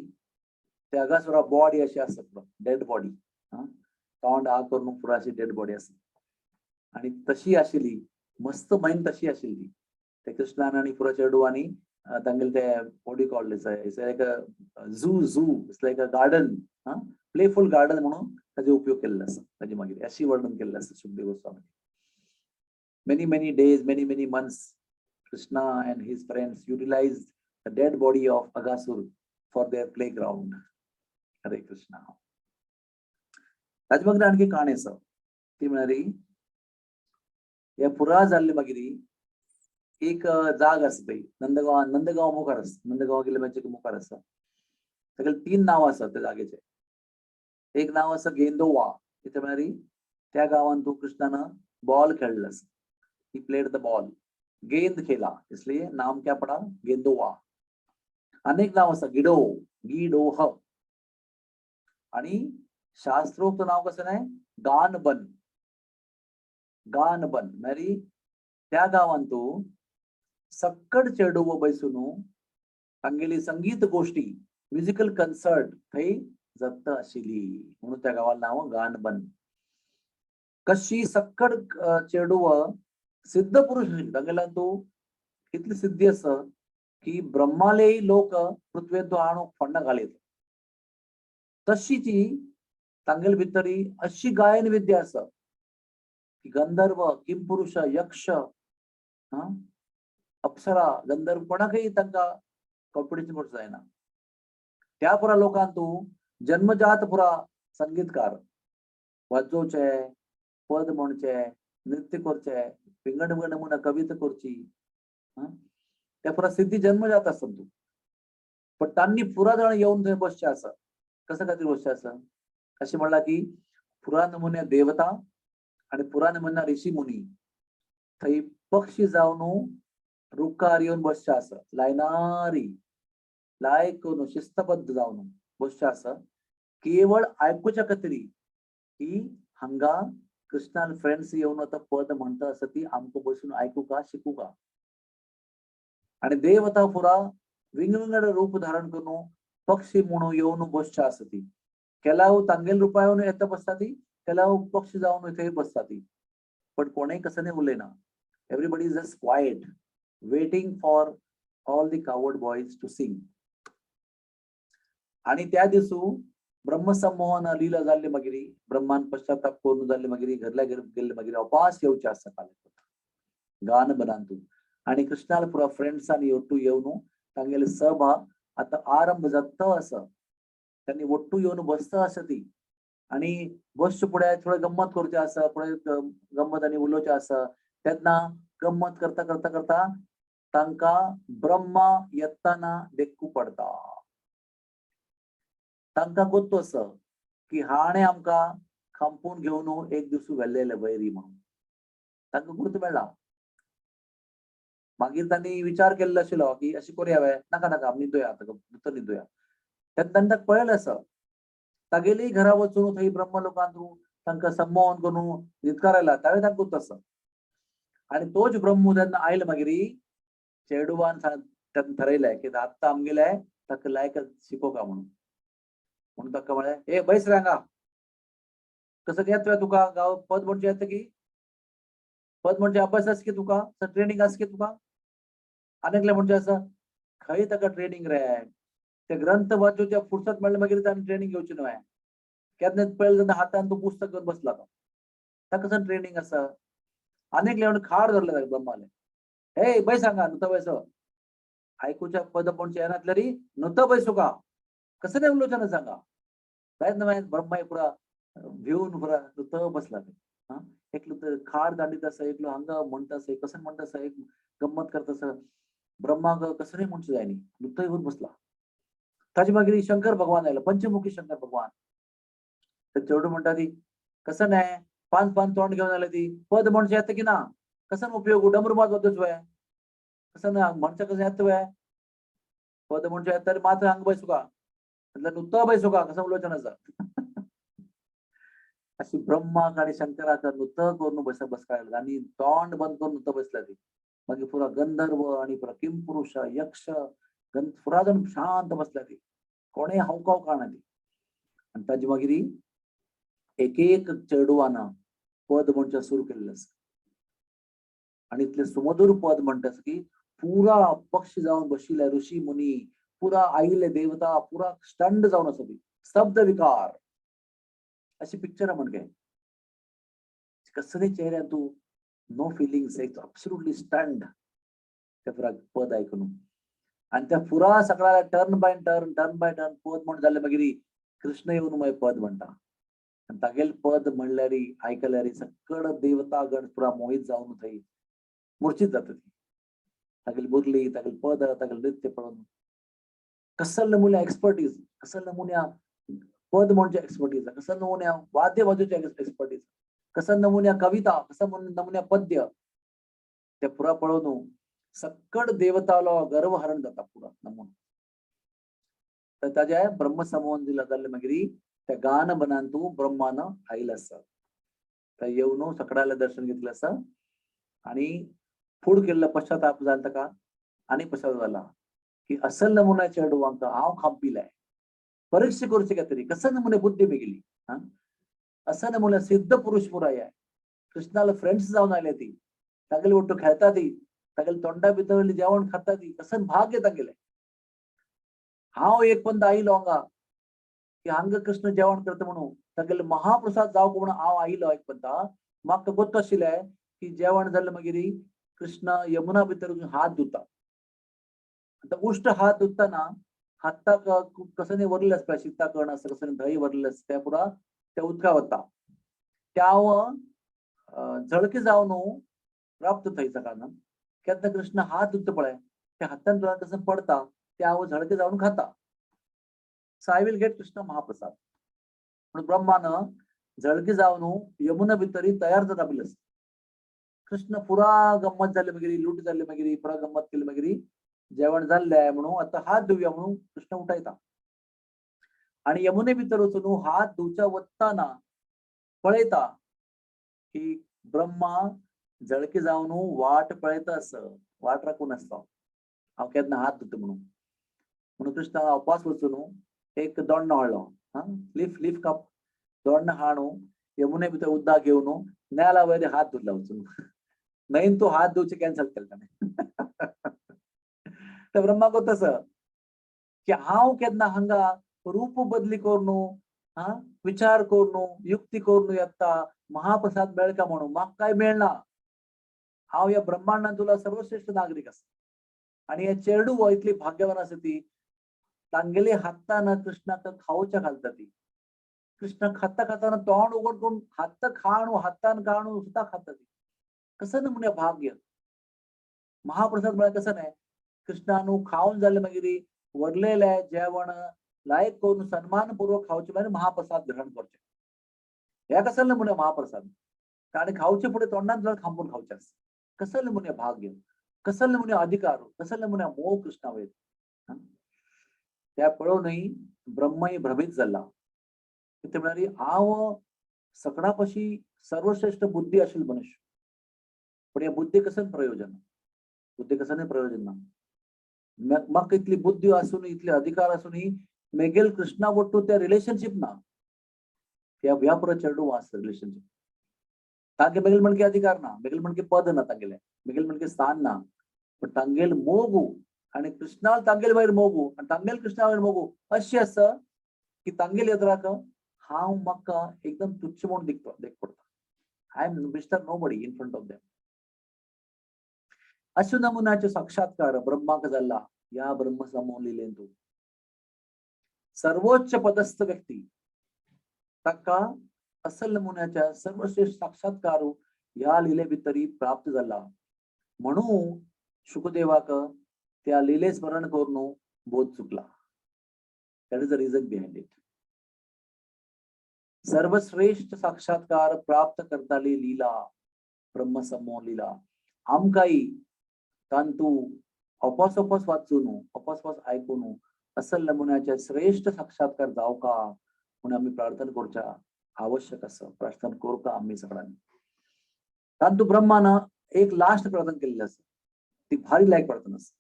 ते अगासुरा बॉडी अशी आसत डेड बॉडी तोंड आ करून पुरो अशी डेड बॉडी आसा आणि तशी आशिल्ली मस्त मैन तशी आशिल्ली ते कृष्णान आनी पुरो चेडू आनी तांगेले ते body called it's like a zoo it's like a garden playful garden म्हणून ताजे उपयोग केल्ले आसा ताजे मागीर अशी वर्णन केल्लें आसा Sukhdev Goswami many days many months Krishna and his friends utilized the dead body of Aghasur for their playground. Hare Krishna. ताजे मागीर आणखी काणी आसा ती म्हळ्यार ह्या पुरा जाल्ले मागीर एक जाग आसा पळय नंदगांव मुखार आसा नंदगांव गेले म्हणजे मुखार आसा तागेले 3 नांव आसा त्या जागेचे एक नांव आसा गेंदोवा इथे म्हळ्यार त्या गांवान तू कृष्णान बॉल खेळला आसा he played the ball गेंद खेला इसलिए नाम क्या पड़ा गेंदोवा अनेक नाव आसा गिडोह आणि शास्त्रोक्त नाव कसं नाही गानबन म्हळ्यार त्या गांवान तू सक्कड चेडूव बैसून तांगेली संगीत गोष्टी म्युझिकल कन्सर्ट थंय जाता आशिल्ली म्हणून त्या गांवाला नाव गानबन कशी सक्कड चेडूव सिद्ध पुरुष तांगेला तू इतली सिद्धी आसा की ब्रह्माले लोक पृथ्वेर तो आणूक फंड घालीत तशी ती तांगेले भितरी अशी गायन विद्या आसा की गंधर्व किंपुरुष यक्ष अप्सरा गंधर्व कोणाकय तांकां कॉम्पिटिशन करता जायना त्या पुरा लोकांक तू जन्मजात पुरा संगीतकार वाजोवचे पद म्हणचे नृत्य करचे विंगड नमुना कविता करची त्या पुरा सिद्धी जन्मजात आसा तू पण तांणी पुरा जाण येऊन थंय बसचे आसा कशा खातीर बसचे आसा अशें म्हणला की पुरा नमुन्या देवता आणि पुरा नमुन्या ऋषी मुनी थंय पक्षी जावन रुखार येवन बसचे आसा लायनारी लायक करून शिस्तबद्ध जावन बसचे आसा केवळ आयकुच्या खातीर की हांगा कृष्णान फ्रेंड्स येऊन आता पद म्हणता असं ती आमको बसून ऐकू का शिकू का आणि देवता पुरा विंगविंगड रूप धारण करून पक्षी म्हणून येऊन बसच्या असं ती केलाव तांगेल रूपा येऊन येता बसता ती केलाव पक्षी जाऊन इथे बसता ती पण कोणीही कसं नाही उलयना everybody is just quite waiting for all the coward boys to sing आणि त्या दिसू ब्रह्मसंमोहन लीला जाल्ले मागीर ब्रह्मान पश्चाताप करून जाल्ले मागीर घरल्या घर गेल्ले मागीर अपास येवचे आसा काले गान बनांतू आणि कृष्णाला पुरा फ्रेंड्सांनी ಒಟ್ಟು येवन तांगेले सभा आता आरंभ जाता आसा त्यांनी ಒಟ್ಟು येवन बसता आसा ती आणि बसच्या पुढे थोडं गंमत करूचे असं पुढे गंमत आणि उलोवचें आसा तेन्ना गंमत करता करता करता तांकां ब्रह्मा येताना देखू पडता. तांकां गोत्तो असो की हाणें आमकां खांपून घेवन एक दीस व्हेल्लेले वैरी म्हणून तांकां गुर्त मेळ्ळा. मागीर तांणी विचार केल्लो आशिल्लो की अशें करुया हांवें नाका नाका न्हिदुया भितर न्हिदुया. तेन्ना तांकां कळयलें आसा तागेली घरा वचून थंय ब्रह्मलोकांत तांकां संमोहन करून न्हिदकार आयला त्यावेळी तांकां गुर्त आसा. आणि तोच ब्रह्म जेन्ना आयलो मागीर चेडवान तेन्ना थारयलें की आत्तां आमगेले ताका लायक शिकोवपा म्हणून ताका म्हळें ए बैस रे हांगा कसं येतोय तुका गांव पद म्हणजे येता की पद म्हणजे अभ्यास आसा की तुका ट्रेनिंग आसा की तुका आनीकले म्हणजे आसा खंय ताका ट्रेनिंग रे ते ग्रंथ वाचूच्या फुरसत मेळ्ळें मागीर ताणें ट्रेनिंग घेवची न्हय केन्ना पळयलें तेन्ना हातान तो पुस्तक घेवन बसला तो ताका ट्रेनिंग आसा आनीक म्हणून खाड धरले ताका ब्रह्माले हे बैस हांगा नुता बैस आयकुच्या पद म्हणजे येनातले री नुता बैस तुका कसं नाही उलोवचें ना सांगा मागीर ब्रह्मा पुरा भिवन पुरा नुता बसला ते एकलो खाड दांडीत आसा एकलो हांगा म्हणटा आसा कसं म्हणटा आसा एक गंमत करता आसा ब्रह्माक कसं नाही म्हणचे जाय न्ही नुता येवन बसला. ताचे मागीर शंकर भगवान आयलो पंचमुखी शंकर भगवान तर चेडूं म्हणटा ती कसं नाही पांच पांच तोंड घेवन आयला ती पद म्हणजे येता की ना कसं उपयोग डमरू मात वतच वय कसं ना म्हणच्या कसं येता वय पद म्हणजे येता मात्र हांगा बैस तुका नुता बैस तुका कसं उलोवचें नासा. अशी ब्रह्माक आणि शंकराक नुता करून बसकायला आणि तोंड बंद करून नुता बसला ती मागीर पुरा गंधर्व आणि पुरा किंपुरुष यक्ष पुरा जाण शांत बसला ती कोणेय हावकाव काणा ती आणि ताजे मागीर एक एक चेडवान पद म्हणचे सुरू केल्लें आसा आणि इतले सुमधुर पद म्हणटा की पुरा पक्ष जावन बशिल्ले ऋषी मुनी पुरा आयिल्ले देवता पुरा स्टंड जावन आसा ती शब्द विकार अशी पिक्चर म्हणजे कसले चेहऱ्यान तू नो फिलिंग्स एब्सोल्युटली स्टंड त्या पुरा पद आयकून आणि त्या पुरा सगळ्या टर्न बाय टर्न पद म्हण जाले मागीर कृष्ण येवन मागीर पद म्हणटा आणि तागेल पद म्हणल्यार आयकल्यार सकळ देवता गण पुरा मोहित जावन थंय मूर्छित जाता ती तागेली मुरली तागेल पद तागेल नृत्य पळोवन कसं नमुन्या एक्सपर्टीज कसं नमुन्या पद म्हणजे एक्सपर्टीज कसं नमुन्या वाद्य वाजूचे एक्सपर्टीज कसं नमुन्या कविता कसं नमुन्या पद्य ते पुरा पळोवन सकळ देवतालो गर्व हरण जाता पुरा नमून तर ताजे ब्रह्मसंमोहन दिला जाल्ले मागीर त्या गान बनान तू ब्रह्मान आयला आसा तर येवन सकळाले दर्शन घेतलें आसा आणि फूड केल्लो पश्चाताप जाला ताका आनी पश्चाताप जाला की असल नमुन्या चेडवांक हांव खांपिलाय परीक्षा करची काय तरी कसं नमुने बुद्धी बेगिली असं नमुने सिद्ध पुरुष पुराय कृष्णाला फ्रेंड्स जाऊन आले ती तागेली ಒಟ್ಟು खेळता ती तागेली तोंडा भितर जेवण खाता ती कसं भाग्य तागेले हांव एक पंत आयलो हांगा की हांगा कृष्ण जेवण करता म्हणून तागेले महाप्रसाद जावंक म्हणून हांव आयलो एक पंत म्हाका गोत्त आशिल्लें की जेवण जालें मागीर कृष्ण यमुना भितर हात धुता आता उष्ट हात धुतना हाताक कसं नाही वरलें आसता शीता कण आसा कसं धंय वरलें आसता त्या पुरा त्या उदका वता त्या झळके जावन प्राप्त थंय सकाळना केन्ना कृष्ण हात धुता पळय त्या हातान कसं पडता ते हांव झळके जावन खाता so I will get Krishna महाप्रसाद म्हणून ब्रह्मान झळके जावन यमुना भितर तयार जाता पयलें कृष्ण पुरा गंमत जाले मागीर लूट जाले मागीर पुरा गंमत केली मागीर जेवण जाल्ले म्हणून आता हात धुवया म्हणून कृष्ण उठयता आणि यमुने भितर वचून हात धुवच्या वतना पळयता की ब्रह्मा झळके जावन वाट पळयता आसा वाट राखून आसता हांव केन्ना हात धुता म्हणून कृष्ण उपास वचून एक दोण्ण हाडलो लीफ कप दोण्ण हाडू यमुने भितर उदक घेवन नेला वयर हात धुतला वचून न्हंयेन तूं हात धुवचे कॅन्सल केलें ताणें तर ब्रह्मा को तसं की हांव केन्ना हांगा रूप बदली करून विचार करून युक्ती करून येता महाप्रसाद मेळटा म्हणून म्हाका काय मेळना हांव ह्या ब्रह्मांडान तुला सर्वश्रेष्ठ नागरीक आसा आणि हे चेडू हो इतली भाग्यवान आसा ती तांगेली हातान कृष्णाक खावच्या घालता ती कृष्ण खाता खाताना तोंड उघड करून हात खाणू हातान खाणू सुद्धा खातात कसं नमुने भाग्य महाप्रसाद म्हळ्यार कसं नाही कृष्णानू खाऊन जाले मागीर वरलेले जेवण लायक करून सन्मानपूर्वक खावचे मागीर महाप्रसाद ग्रहण करचे हे कसं नमुने महाप्रसाद कारण खावचे पुढे तोंडात जर थांबून खावचे असते कसं नमुने भाग्य कसं नमुने अधिकार कसं नमुने मोह कृष्णा वयर त्या पळोवनय ब्रह्मही भ्रमित झाला ते म्हणाली हांव सगळ्यापाशी सर्वश्रेष्ठ बुद्धी असेल मनुष्य पण या बुद्धी कसं प्रयोजन बुद्धी कसं प्रयोजन ना मग इतली बुद्धी असून इतले अधिकार असूनही मेगेल कृष्णा वट्टू त्या रिलेशनशिप ना त्या व्यापुर चेडू वास रिलेशनशिप तांगे मेगेल म्हणके अधिकार ना मेगेल म्हणके पद ना तांगेले मेगेल म्हणके स्थान ना पण तांगेल मोगू आणि कृष्णाल तांगेल वयर मोगू आणि तांगेल कृष्णा वयर मोगू अशी असं की तांगेल येदराक हांव म्हाका एकदम तुच्छ म्हणून देख पडता I am mister nobody in front of them अशु नमुनाचे साक्षात्कार ब्रह्माक झाला या ब्रह्म समोर लिहिलेंतू सर्वोच्च पदस्थ व्यक्ती ताका असल नमुन्याच्या सर्वश्रेष्ठ साक्षात्कार या लिले भितरी प्राप्त झाला म्हणून शुकदेवाक त्या लिले स्मरण करून बोध चुकला that is the reason behind it सर्वश्रेष्ठ साक्षात्कार प्राप्त करताली लीला ब्रह्म समोर लीला आमकाई तांतू अपोस वाचून अपोस ऐकून असल नमुन्याच्या श्रेष्ठ साक्षात्कार जाव का म्हणून आम्ही प्रार्थना करच्या आवश्यक असं प्रार्थना करू का आम्ही सगळ्यांनी तांतू ब्रह्मानं एक लास्ट प्रार्थना केलेली असत ती भारी लायक प्रार्थना असत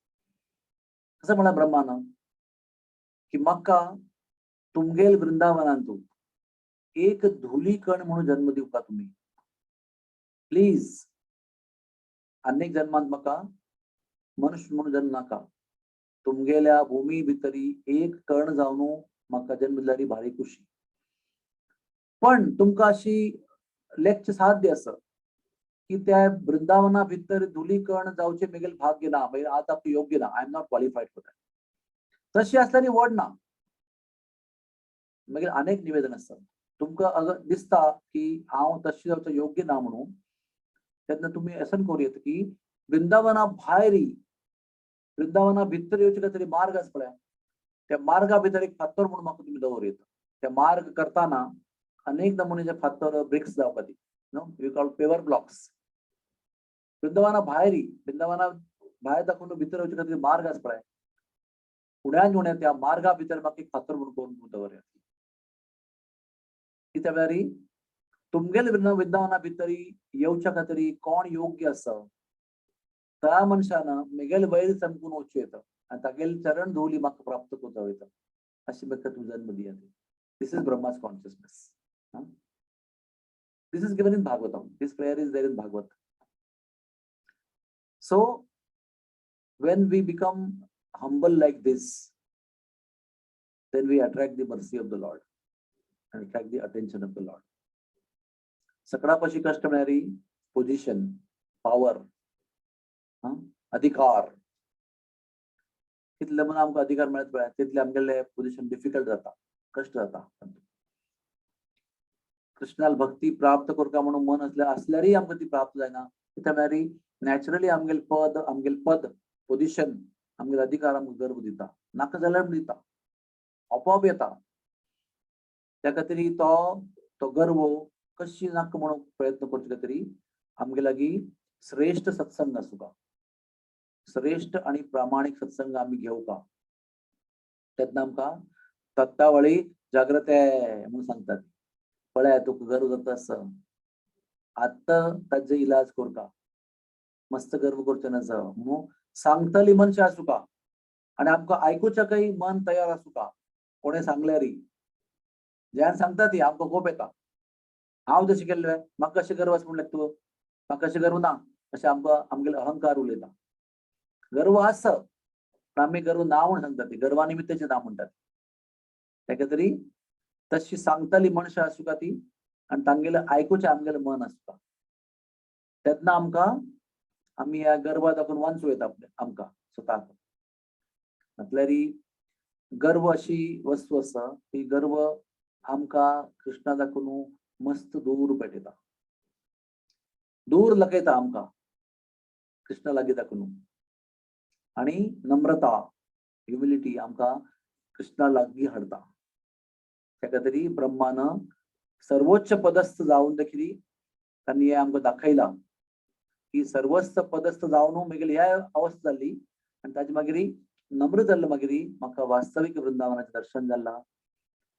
कसं म्हणा ब्रह्मानं की मक्का तुमगेल वृंदावनांतू एक धुलीकण म्हणून जन्म देऊ का तुम्ही प्लीज अनेक जन्मांत म्हाका मनुष्य म्हणून जन्म नाका तुमगेल्या भूमी भितरी एक कण जावन म्हाका जन्म दिल्यारी भारी खुशी पण तुमका अशी लेख साध्य असं की त्या वृंदावना भितर धुलीकण जावचे मेगेल भाग्य ना मागीर आता योग्य ना I am not qualified for that तशी असल्यानी वड ना मागीर अनेक निवेदन असतात तुमका अगर दिसता की हांव तशी जावचं योग्य ना म्हणून तेन्ना तुम्ही असं करूयात की वृंदावना भायरी वृंदावना भितर येवचे तरी मार्ग आस पळय त्या मार्गा भितर एक फातर म्हणून म्हाका तुम्ही दवरयत त्या मार्ग करताना अनेक नमुनेचे फातर ब्रिक्स जावपा ती नो वी कॉल पेवर ब्लॉक्स वृंदावना भायरी वृंदावना भायर दाखवून भितर येवचे तरी मार्ग आस पळय फुड्यान येवन त्या मार्गा भितर म्हाका एक फातर म्हणून करून दवरया त्या वेळारी तुमगेल वृंदावना भितरी येवच्या खातीर कोण योग्य आसा त्या मनशानं मेगेल वैर चमकून वचूं येता आणि तागेल चरण धुवली म्हाका प्राप्त करता वयता अशी म्हाका तूं जन्म दिया this is Brahma's consciousness this is given in Bhagavatam this prayer is there in Bhagavat so when we become humble like this then we attract the mercy of the Lord and attract the attention of the Lord सगळ्यापाशी कष्ट मिळणारी position power अधिकार तितले म्हणून आमकां अधिकार मेळत पळय तितले आमगेले position difficult जाता कष्ट जाता कृष्णाल भक्ती प्राप्त करता म्हणून मन असल्यारय आमकां ती प्राप्त जायना कित्याक म्हळ्यार नॅचरली आमगेल पद पोझिशन आमगेले अधिकार आमकां गर्व दिता नाका जाल्यार दिता आपोआप येता त्या खातीर तो गर्व कशी नाका म्हणून प्रयत्न करचे खातीर आमगे लागीं श्रेष्ठ सत्संग आसूं का श्रेष्ठ आणि प्रामाणिक सत्संग आम्ही घेऊ का तेन्ना आमकां तत्तावळी जागृते म्हणून सांगतात पळय तुका गर्व जाता आसा आत्ता ताजे इलाज कर का मस्त गर्व करचे नाजा म्हणून सांगतली मनशां आसूं का आणि आमकां आयकुच्याकय मन तयार आसूं का कोणें सांगल्यार ज्यान सांगता ती आमकां खूब येता हांव जशें केल्लें म्हाका कशें गर्व आसा म्हणलें तूं म्हाका कशें गर्व ना अशें आमकां आमगेलो अहंकार उलयता गर्व आसा पण आमी गर्व ना म्हणून सांगतात ती गर्वा निमित्ताचें ना म्हणटात त्या खातीर तशी सांगतली मनशां आसूं का ती आनी तांगेलें आयकुचें आमगेलें मन आसूं का तेन्ना आमकां आमी ह्या गर्वा दाखोवन वांचूं येता आमकां स्वताक म्हटल्यार गर्व अशी वस्तू आसा ती गर्व आमका कृष्णा दाखवून मस्त दूर पेटयता, दूर लकयता आमका कृष्णा लागी दाखवून. आणि नम्रता ह्युमिलिटी आमका कृष्णा लागी हाडता. त्या तरी ब्रह्मानं सर्वोच्च पदस्थ जाऊन देखील त्यांनी हे आमकां दाखयला की सर्वोच्च पदस्थ जावन मागीर ह्या अवस्था जाल्ली आणि ताजे मागीर नम्र जाल्लो मागीर म्हाका वास्तवीक वृंदावनाचें दर्शन जाल्ला.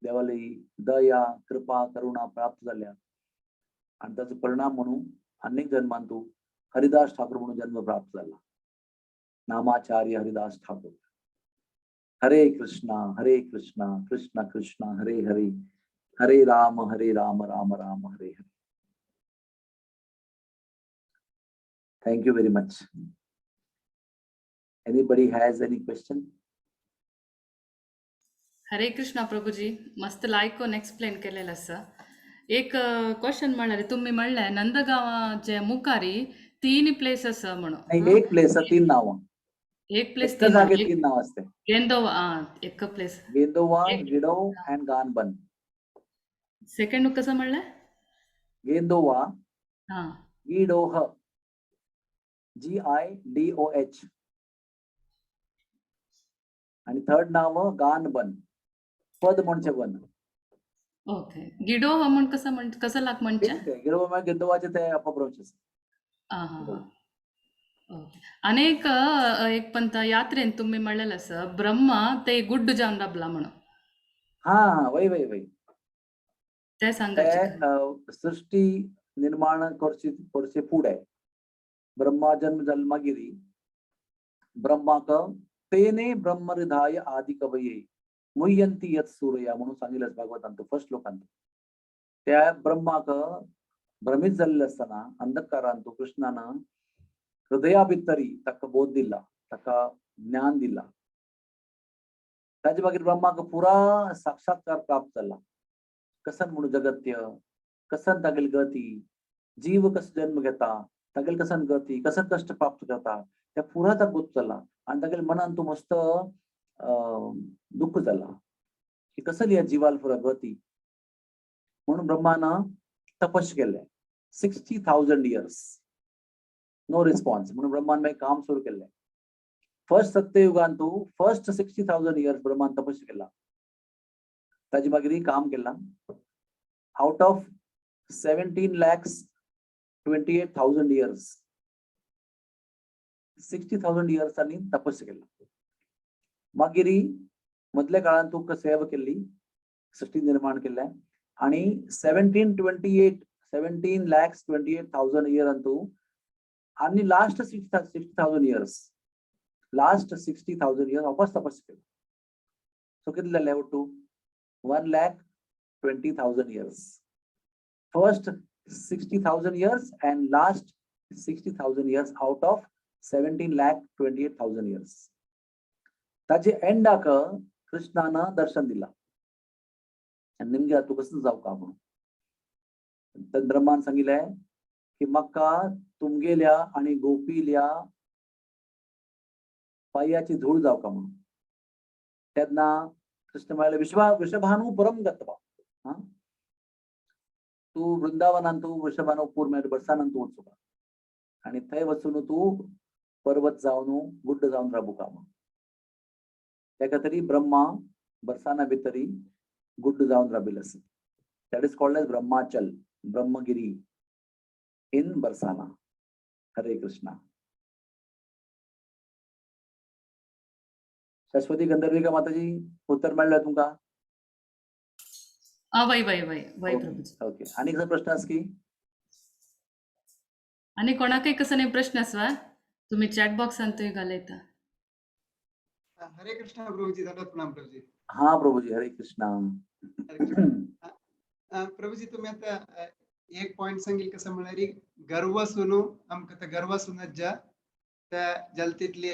देवाली दया कृपा करुणा प्राप्त जाल्या आणि ताचो परिणाम म्हणून अनेक जन्मांत तूं हरिदास ठाकूर म्हणून जन्म प्राप्त झाला. नामाचार्य हरिदास ठाकूर. हरे कृष्णा कृष्ण कृष्ण हरे हरे, हरे Ram Ram Ram Hare Hare. Thank you very much. Anybody has any question? हरे कृष्णा प्रभूजी, मस्त लायकोन एक्सप्लेन केलेलं आसा. एक क्वेश्चन म्हणल्यार तुम्ही म्हणले नंदगावाचे मुखारी 3 प्लेस आसा म्हणून. नाही, एक प्लेस तीन नाव. एक प्लेस एका 3 जागे तीन नाव असते. गेंदोवा एक प्लेस. गेंदोवा, गिडो अँड गानबन. सेकंड कसं म्हणलं? गेंदोवा, हां. गिडोह, GIDOH. आणि थर्ड नाव गानबन, पद म्हणजे वन. ओके. गिडो म्हणून कसं लाग म्हणच्या? गिडोवा गेंदोवाचे ते अपभ्रंश. हां हां हां. ओके. अनेक एक पंत यात्रेन तुम्ही म्हणलेलं असं ब्रह्मा ते गुड्ड जावन राबला म्हणून. हा वय ते सांगायचे. सृष्टी निर्माण करचे फुडें ब्रह्मा जन्म जाल्लो मागीर ब्रह्माक तेने ब्रह्महृदाय आदि कवये मुह्यंती यत सूर्या म्हणून सांगितलं भागवतांत फर्स्ट श्लोकांत. त्या ब्रह्माक भ्रमित जाल्ले असताना अंधकारांत कृष्णानं हृदया भितरी ताका बोध दिला, ताका ज्ञान दिला. ताजे मागीर ब्रह्माक पुरा साक्षात्कार प्राप्त झाला. कसन म्हणून जगत्य, कसन तागेली गती, जीव कसं जन्म घेता, तागेली कसन गती, कसं कष्ट प्राप्त करता, त्या पुरा ताका बोध जाला. आणि तागेले मनान तूं मस्त दुःख झाला की कसली या जीवाला पुरा गती. म्हणून ब्रह्मानं तपश केले 60,000 years. No response. म्हणून ब्रह्मान मागीर काम सुरू केले. फर्स्ट सत्ययुगांत फर्स्ट 60,000 years ब्रह्मान तपश केला. ताजे मागीर काम केला. आउट ऑफ 17,28,000 years 60,000 years त्यांनी तपस्या केला. मागीर मधल्या काळात तुका सेवा केली, सृष्टी निर्माण केल्या. आणि 17,28,000 years अंतू आणि लास्ट 60,000 years वापस तपस्या केली. सो कितले जाले to 1,20,000 years. First 60,000 years and last 60,000 years out of 17,28,000 years. ताजे एंडाक कृष्णानं दर्शन दिला आणि निमगे तू कसं जाऊ का म्हणून ब्रह्मान सांगितलंय की म्हाका तुमगेल्या आणि गोपील्या पायाची धूळ जाऊ का म्हणून. तेन्ना कृष्ण म्हळ्यार वृषभानु परम गत्वा. तू वृंदावनान तू वृषभानु पूर मेळटा बरसानान तू वचूं का आणि थंय वचून तू पर्वत जावन गुड्ड जावन राबू का म्हणून. त्या तरी ब्रह्मा बरसाना भितरी गुड्ड जावन राबिल आसा. That is called as Brahmachal, Brahmagiri in Barsana. Hare Krishna. Saraswati गंधर्विका माताजी उत्तर मेळ्ळें तुमका? वय प्रभूजी. ओके. आणि कसं प्रश्न आस की आणि कोणाकय कसं नाही प्रश्न आसवा तुम्ही चॅट बॉक्सान थंय घालयता. हरे कृष्णा प्रभुजी. दंडवत प्रणाम प्रभुजी. हा प्रभुजी. हरे कृष्णा. प्रभुजी तुम्ही आता एक पॉइंट सांगील कसं म्हणारी गर्व सुनू आमका त्या गर्व सुनज्जा त्या जलतीतले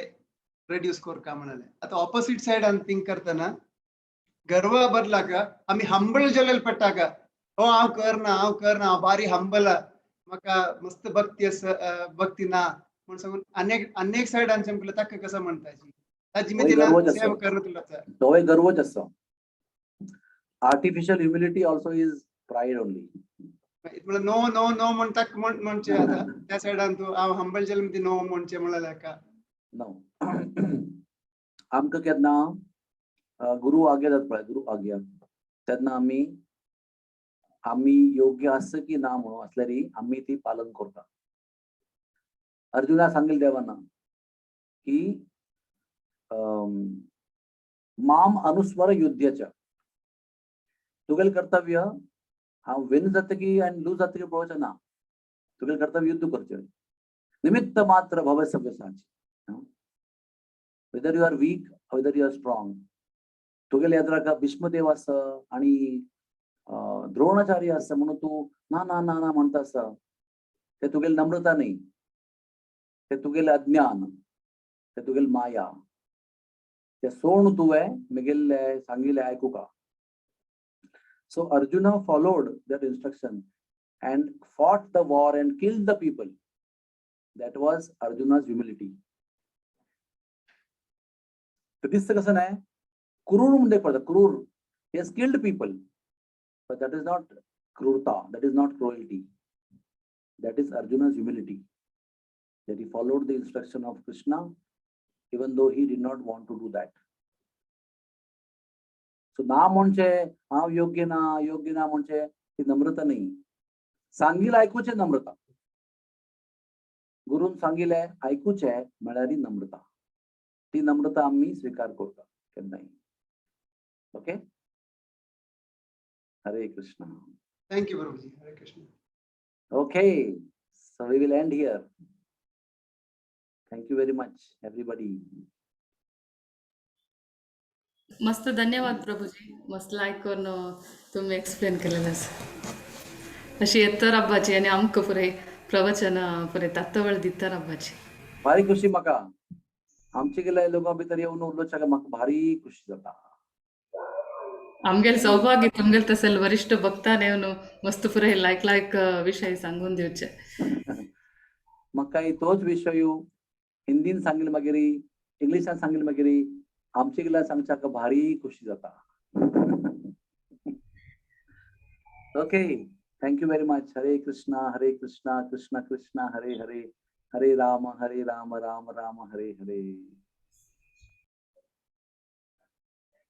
रेड्यूस कोर का म्हणाले. आता ऑपोजिट साइड आम्ही थिंक करताना गर्व बदला का आम्ही हंबल जलेल पट्टा का हो हांव करना हांव बारी हंबल म्हाका मस्त भक्ती ना म्हणून सांगून अनेक साइड आमच्या म्हटलं ताका कसं म्हणताची ताजी मी तिला सेव करणं तुला तो गर्वच असतो. artificial humility also is pride only. मला नो नो नो म्हणटाक म्हणचे आता त्या सायडान तू हांव हंबल जालें ती नो म्हणचे म्हळ्यार का No. आमकां केन्ना गुरु आज्ञा जाता पळय, गुरु आज्ञा तेन्ना आमी योग्य आसा की ना म्हणून असल्यार आमी ती पालन करता. अर्जुना सांगिल्लें देवाना की माम अनुस्वर युद्धच्या, तुगेलें कर्तव्य हांव विन जातकी आनी लूज जातकी पळोवचें ना, तुगेलें कर्तव्य युद्ध करचें. निमित्त मात्र भव सव्यसाची. whether you are weak or whether you are strong, तुगेले याद भीष्मदेव आसा आणि द्रोणाचार्य आसा म्हणून तू ना ना ना ना म्हणता आसा, ते तुगेली नम्रता न्ही, ते तुगेले अज्ञान, ते तुगेली माया, ते सोडून तुवें म्हगेले सांगिल्लें आयकुका. So Arjuna followed that instruction and fought the war and killed the people. That was Arjuna's humility. तर दिसतं कसं नाही, क्रूर म्हणजे पडतं, क्रूर. He has killed people, but that is not krurta, that is not cruelty. That is Arjuna's humility, that he followed the instruction of Krishna even though he did not want to do that. So ना म्हणजे हांव योग्य ना म्हणजे ती नम्रता नाही. सांगिल्लें आयकुचें नम्रता. गुरून सांगिल्लें आयकुचें म्हळ्यार ही नम्रता. ती नम्रता आम्ही स्वीकार करता केन्नाय. ओके, हरे कृष्ण. थँक्यू प्रभूजी. हरे Krishna. Okay, so we will end here. Thank you very much, everybody. मस्त धन्यवाद प्रभूजी. मस्त लायक करून तुम्ही एक्सप्लेन केलेलं अशी येतं रब्बाची आणि आमकां पुरे प्रवचन पुरे तातवळ दिता रब्बाची. भारी खुशी म्हाका. आमचे गेले लोकां भितर येवन उलोवच्याक म्हाका भारी खुशी जाता. आमगेल सौभाग्य तुमगेल तसेल वरिष्ठ भक्तान येवन मस्त पुरे लायक विषय सांगून दिवचे. म्हाका तोच विशय हिंदीन सांगिल्लो मागीर इंग्लिशान सांगिल्लो मागीर आमचे गेल्या सांगच्याक भारी खुशी जाता. Okay, thank you very much. हरे कृष्णा कृष्णा कृष्णा हरे हरे, हरे राम राम राम हरे हरे.